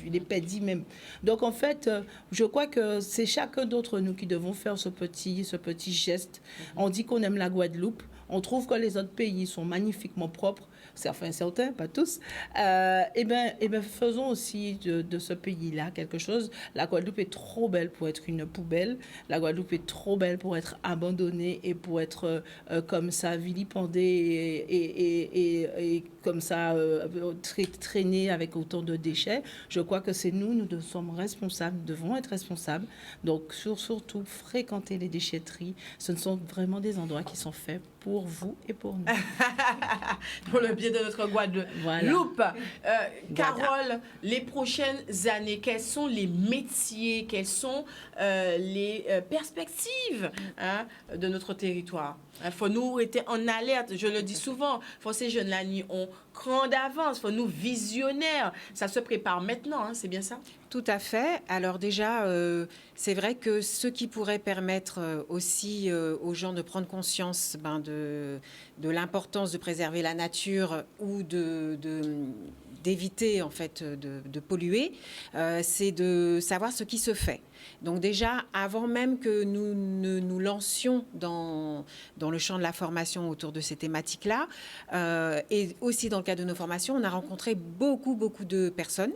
Il est perdu même. Donc en fait, je crois que c'est chacun d'entre nous qui devons faire ce petit geste. On dit qu'on aime la Guadeloupe, on trouve que les autres pays sont magnifiquement propres, certains, pas tous. Et ben faisons aussi de ce pays-là quelque chose. La Guadeloupe est trop belle pour être une poubelle. La Guadeloupe est trop belle pour être abandonnée et pour être comme ça vilipendée et comme ça traînée avec autant de déchets. Je crois que c'est nous sommes responsables, nous devons être responsables. Donc surtout fréquenter les déchetteries. Ce sont vraiment des endroits qui sont faits pour vous et pour nous. Pour le bien de notre Guadeloupe. Voilà. Carole, les prochaines années, quels sont les métiers, quelles sont les perspectives de notre territoire? Il faut nous être en alerte, je le dis souvent. Il faut ces jeunes-là, ont grand d'avance, il faut nous visionnaires. Ça se prépare maintenant, hein, c'est bien ça? Tout à fait. Alors déjà, c'est vrai que ce qui pourrait permettre aussi aux gens de prendre conscience de l'importance de préserver la nature ou d'éviter en fait de polluer, c'est de savoir ce qui se fait. Donc déjà, avant même que nous ne nous lancions dans le champ de la formation autour de ces thématiques-là, et aussi dans le cadre de nos formations, on a rencontré beaucoup de personnes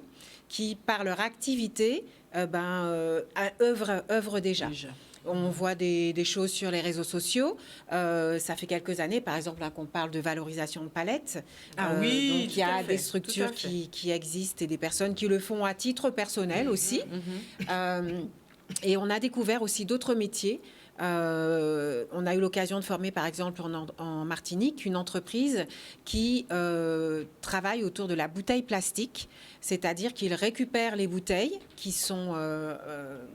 qui, par leur activité, œuvrent déjà. On voit des choses sur les réseaux sociaux. Ça fait quelques années, par exemple, qu'on parle de valorisation de palettes. Oui, donc il y a des structures qui existent et des personnes qui le font à titre personnel aussi. Et on a découvert aussi d'autres métiers. On a eu l'occasion de former, par exemple, en Martinique, une entreprise qui travaille autour de la bouteille plastique, c'est-à-dire qu'ils récupèrent les bouteilles qui sont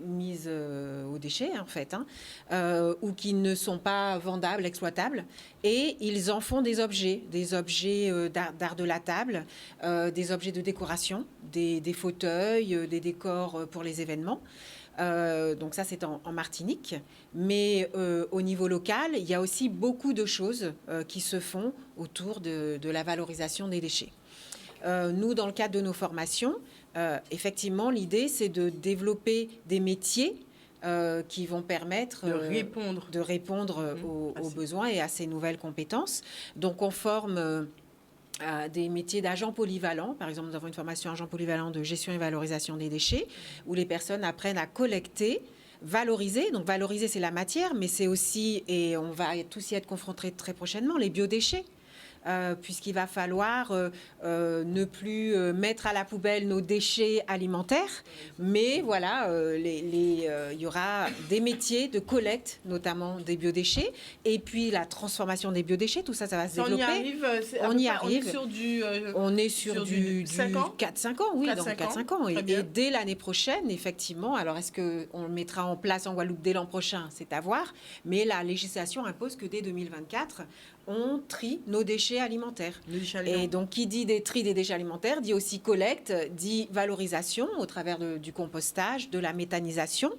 mises aux déchets, en fait, ou qui ne sont pas vendables, exploitables, et ils en font des objets d'art de la table, des objets de décoration, des fauteuils, des décors pour les événements. Donc ça, c'est en Martinique. Mais au niveau local, il y a aussi beaucoup de choses qui se font autour de la valorisation des déchets. Nous, dans le cadre de nos formations, effectivement, l'idée, c'est de développer des métiers qui vont permettre de répondre aux besoins et à ces nouvelles compétences. Donc, on forme des métiers d'agents polyvalents. Par exemple, nous avons une formation agent polyvalent de gestion et valorisation des déchets, où les personnes apprennent à collecter, valoriser. Donc, valoriser, c'est la matière, mais c'est aussi, et on va tous y être confrontés très prochainement, les biodéchets. Puisqu'il va falloir ne plus mettre à la poubelle nos déchets alimentaires, mais voilà, il y aura des métiers de collecte, notamment des biodéchets, et puis la transformation des biodéchets, tout ça, ça va se développer. On y arrive. On est sur du 4-5 ans, oui, 4-5 ans. Et dès l'année prochaine, effectivement, alors est-ce qu'on le mettra en place en Guadeloupe dès l'an prochain? C'est à voir, mais la législation impose que dès 2024, on trie nos déchets alimentaires. Et donc, qui dit tri des déchets alimentaires, dit aussi collecte, dit valorisation au travers du compostage, de la méthanisation.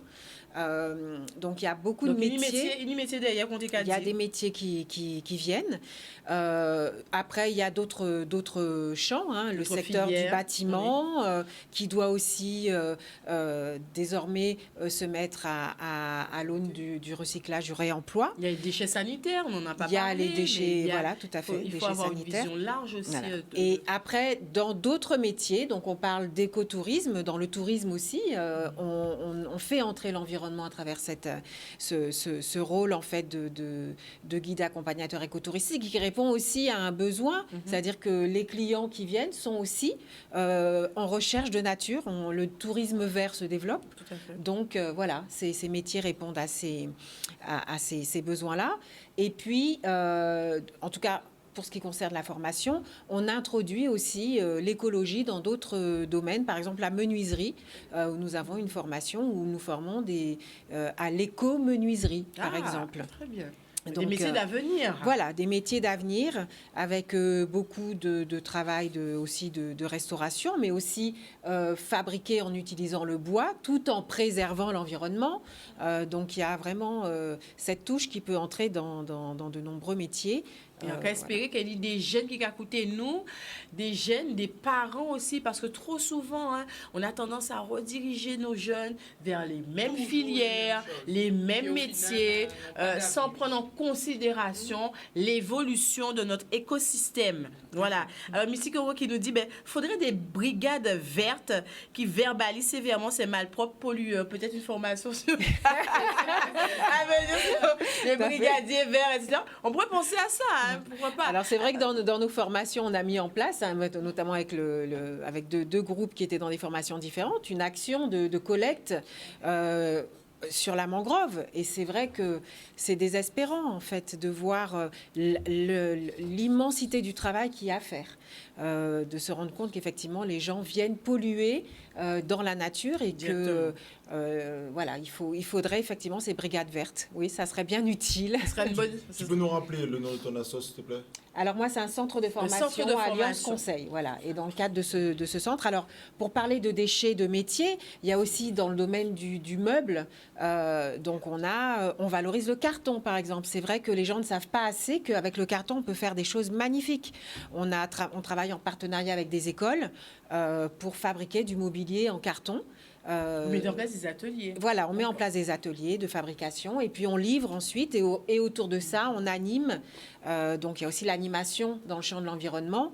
Donc, il y a beaucoup de métiers. Il y a des métiers qui viennent. Après, il y a d'autres champs, hein, le secteur du bâtiment, qui doit aussi désormais se mettre à l'aune du recyclage, du réemploi. Il y a les déchets sanitaires, on n'en a pas parlé. Il y a les déchets, voilà, tout à fait. Il faut avoir une vision large aussi. Voilà. Et après, dans d'autres métiers, donc on parle d'écotourisme, dans le tourisme aussi, on fait entrer l'environnement à travers ce rôle en fait de guide accompagnateur écotouristique qui répond aussi à un besoin, c'est-à-dire que les clients qui viennent sont aussi en recherche de nature. Le tourisme vert se développe. Tout à fait. Donc voilà, ces métiers répondent à ces besoins-là. Et puis, en tout cas, pour ce qui concerne la formation, on introduit aussi l'écologie dans d'autres domaines, par exemple la menuiserie, où nous avons une formation où nous formons à l'éco-menuiserie, par exemple. Très bien. Donc, des métiers d'avenir. Voilà, des métiers d'avenir avec beaucoup de travail aussi de restauration, mais aussi fabriqué en utilisant le bois tout en préservant l'environnement. Donc il y a vraiment cette touche qui peut entrer dans de nombreux métiers. Et on peut espérer qu'il y ait des jeunes qui vont écouter nous, des jeunes, des parents aussi, parce que trop souvent, hein, on a tendance à rediriger nos jeunes vers les mêmes filières, les mêmes métiers, sans prendre en considération l'évolution de notre écosystème. Voilà. Alors, Missy Koro qui nous dit, faudrait des brigades vertes qui verbalisent sévèrement ces malpropres pollueurs. Peut-être une formation sur les brigadiers verts, etc. On pourrait penser à ça, hein. Pourquoi pas? Alors c'est vrai que dans nos formations, on a mis en place, hein, notamment avec avec deux groupes qui étaient dans des formations différentes, une action de collecte sur la mangrove. Et c'est vrai que c'est désespérant, en fait, de voir l'immensité du travail qu'il y a à faire. De se rendre compte qu'effectivement, les gens viennent polluer dans la nature et que voilà, il faudrait effectivement ces brigades vertes. Oui, ça serait bien utile. Ce serait une bonne... Tu peux nous rappeler le nom de ton asso, s'il te plaît? Alors moi, c'est un centre de formation Alliance Conseil. Voilà. Et dans le cadre de ce centre, alors pour parler de déchets, de métiers, il y a aussi dans le domaine du meuble, donc on valorise le carton, par exemple. C'est vrai que les gens ne savent pas assez qu'avec le carton, on peut faire des choses magnifiques. On travaille en partenariat avec des écoles pour fabriquer du mobilier en carton. On met en place des ateliers. Voilà, on met en place des ateliers de fabrication et puis on livre ensuite et autour de ça, on anime. Donc, il y a aussi l'animation dans le champ de l'environnement.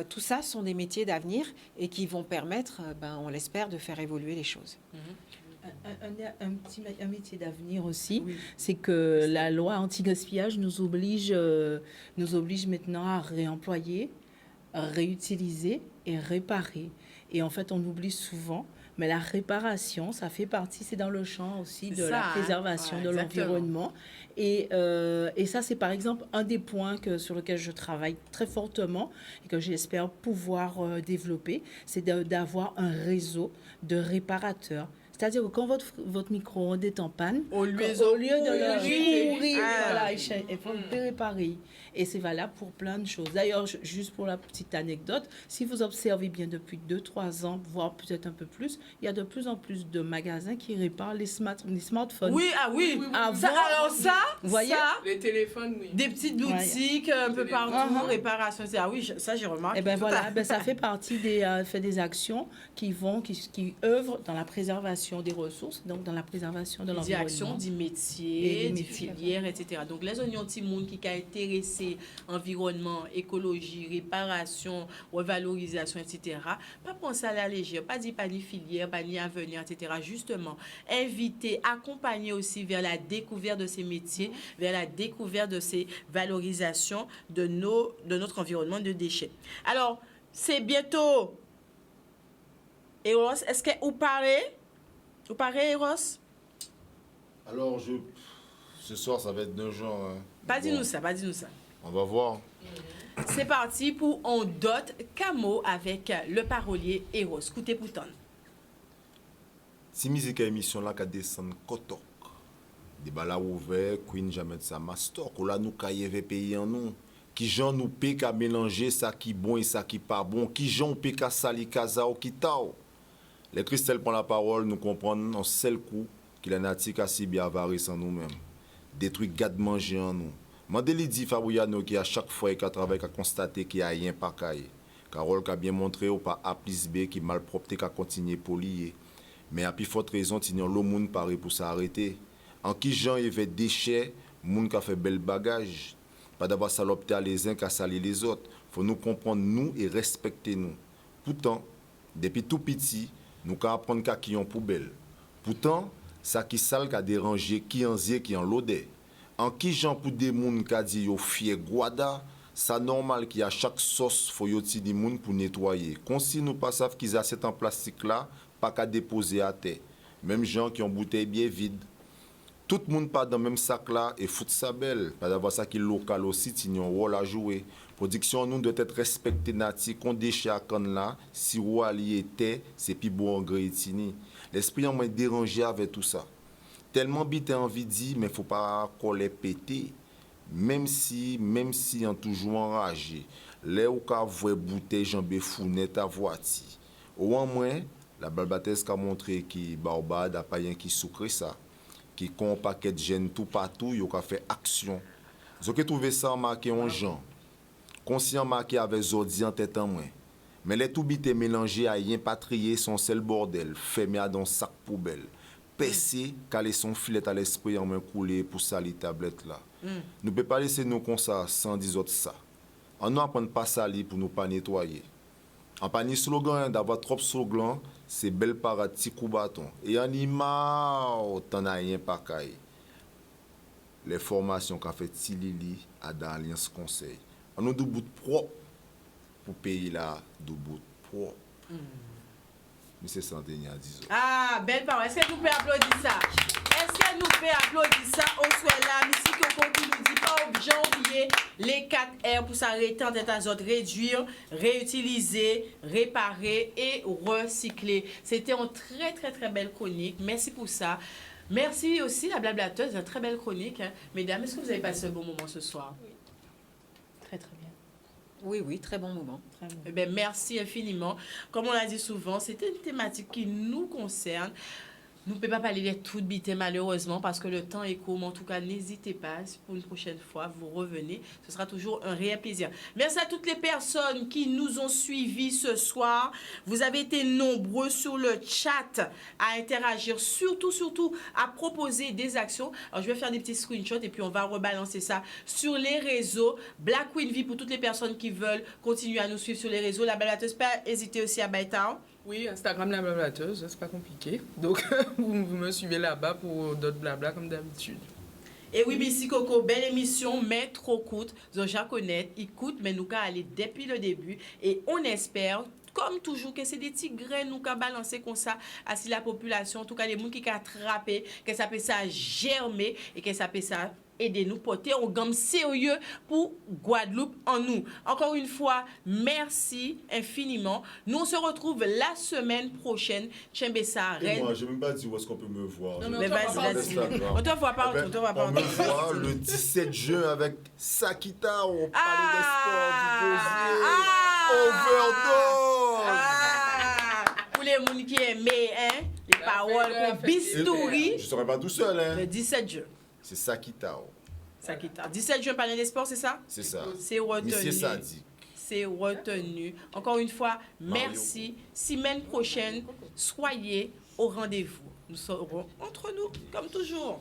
Tout ça sont des métiers d'avenir et qui vont permettre, on l'espère, de faire évoluer les choses. Un métier d'avenir aussi, c'est que la loi anti-gaspillage nous oblige maintenant à réemployer, réutiliser et réparer. Et en fait, on oublie souvent. Mais la réparation, ça fait partie, c'est dans le champ aussi de la préservation de l'environnement. Et ça, c'est par exemple un des points sur lequel je travaille très fortement et que j'espère pouvoir développer, c'est d'avoir un réseau de réparateurs. C'est-à-dire que quand votre micro-ondes est en panne, Au lieu au lieu de le pourrir. pourrir, Ah. voilà, il faut le réparer. Et c'est valable pour plein de choses. D'ailleurs, juste pour la petite anecdote, si vous observez bien depuis 2-3 ans, voire peut-être un peu plus, il y a de plus en plus de magasins qui réparent les smartphones. Oui, ah oui. Avant- Ça, alors ça, Vous voyez? ça, Les téléphones, oui. des petites boutiques un peu partout, Uh-huh. réparation, etc. Ah oui, ça j'ai remarqué. Et ben tout à voilà, fait. ben ça fait partie des actions qui œuvrent dans la préservation des ressources, donc dans la préservation de Des actions, l'environnement. des Et métiers, des des métiers. filières, etc. Donc, les oignons petits monde qui a intéressé environnement, écologie, réparation, revalorisation, etc. Pas penser à la légère, pas dire pas ni filière, pas ni avenir, etc. Justement, inviter, accompagner aussi vers la découverte de ces métiers, vers la découverte de ces valorisations de notre environnement de déchets. Alors, c'est bientôt. Eros, est-ce que vous parlez? Vous parlez, Eros? Alors, ce soir, ça va être d'un genre. Hein. Pas Bon, dis-nous ça, pas dis-nous ça. On va voir. C'est parti pour On Dot Camo avec le parolier Eros. Écoutez pourtant. Si musique émission là qui descend kotok. Des bala ouvert, Queen jamais de sa master. Ou là nous caillé pays en nous. Qui gens nous peut qu'à mélanger ça qui bon et ça qui pas bon. Qui gens peut qu'à sali kaza ou qui tao. Les Christelles prend la parole, nous comprennent en seul coup qu'il a nati qu'à si bien avarice en nous-mêmes. Détruit gade manger en nous. Mandeli dit Fabriano qui à chaque fois qu'il travaille qu'à constater qu'il y a rien pas caillé. Carole qui a bien montré ou pas A plus B qui malpropre qu'à continuer polier. Mais à plus forte raison, t'ignon le monde paré pour s'arrêter. En qui gens y avait déchets, monde qui a fait bel bagage. Pas d'avoir salopté à les uns qu'à salir les autres. Faut nous comprendre nous et respecter nous. Pourtant, depuis tout petit, nous qu'à apprendre qu'à qui en poubelle. Pourtant, ça qui sale qu'a dérangé qui en zé qui en l'odeur. En qui gens pour des moun qu'a dit yo fier guada, ça normal qu'il y a chaque sauce faut yo ti di moun pour nettoyer. Comme si nous pas savent qu'ils assiette en plastique là, pas qu'à déposer à terre. Même gens qui ont bouteille bien vide. Tout le monde pas dans le même sac là et fout sa belle. Pas d'avoir ça qui est local aussi, il y a un rôle à jouer. Production nous doit être respectée nati, qu'on déchire à can là, si roi li était, c'est plus bon engrais tini. L'esprit en moins dérangé avec tout ça. Tellement bité envie dit, mais faut pas coller péter. Même si en toujours enragé. Là où ka voit bouteille jambé founet à voiti. Au moins, la balbatesse qu'a montré qui Barbade a pas rien qui sucré ça. Qui con paquet de gènes tout partout, yo ka fait action. Zo que trouvé ça marqué en gens. Conscient marqué avec zodi en tête en moins. Mais les tout bité mélangé à rien patrié son seul bordel, fermé à dans sac poubelle. Pessé, caler son filet à l'esprit en main coulé pour salir tablette là. Nous peut pas laisser nous comme ça sans dire autres ça. On nous apprend pas salir pour nous pas nettoyer. En pas ni slogan d'avoir trop slogan, c'est belle parati coup bâton. Et animal, t'en as rien pas caille. Les formations qu'a fait Tilili à dans l'Alliance Conseil. On nous du bout propre pour pays là, du bout propre. Monsieur Santenia a dit ça. Ah, belle parole. Est-ce que nous pouvons applaudir ça? Est-ce que nous pouvons applaudir ça au soir là? Ici, qu'on nous dit pas oublier les 4 R pour s'arrêter en tête à autres. Réduire, réutiliser, réparer et recycler. C'était une très, très, très belle chronique. Merci pour ça. Merci aussi la blablateuse, une très belle chronique. Hein. Mesdames, est-ce que vous avez passé un bon moment ce soir? Oui. Très, très bien. Oui, très bon moment. Très bien. Eh bien, merci infiniment. Comme on l'a dit souvent, c'était une thématique qui nous concerne. Nous ne pouvons pas parler de toute bité malheureusement parce que le temps est court. Mais en tout cas, n'hésitez pas. Pour une prochaine fois, vous revenez. Ce sera toujours un réel plaisir. Merci à toutes les personnes qui nous ont suivis ce soir. Vous avez été nombreux sur le chat à interagir. Surtout, à proposer des actions. Alors, je vais faire des petits screenshots et puis on va rebalancer ça sur les réseaux. Black Queen V pour toutes les personnes qui veulent continuer à nous suivre sur les réseaux. La ballatteuse, pas hésiter aussi à Baïtown. Oui, Instagram la blablateuse, c'est pas compliqué. Donc, vous me suivez là-bas pour d'autres blabla comme d'habitude. Et oui, Bissi Coco, belle émission, mais trop courte. Zoja connaît, écoute, mais nous qu'à aller depuis le début. Et on espère, comme toujours, que c'est des petits grains nous qu'à balancer comme ça à si la population, en tout cas les gens qui ont attrapé, que ça peut ça germer et que ça peut ça aider nous porter un gamme sérieux pour Guadeloupe en nous. Encore une fois, merci infiniment. Nous, on se retrouve la semaine prochaine. Chembessa Et Red. moi, je n'ai même pas dit où est-ce qu'on peut me voir. Non, mais Mais vas-y, vas-y. On te voit pas, Eh ben, on te voit pas. on me voit le 17 juin avec Sakita au Palais des Sports du Posier. Overdose. Pour les gens qui aiment hein, les paroles pour Bistouri, Je ne serai pas tout seul, hein. le 17 juin. C'est Sakita. Ça quitte. 17 juin, Palais des Sports, c'est ça? C'est ça. C'est retenu. Monsieur Sadi. C'est retenu. Encore une fois, merci. Semaine prochaine, soyez au rendez-vous. Nous serons entre nous, comme toujours.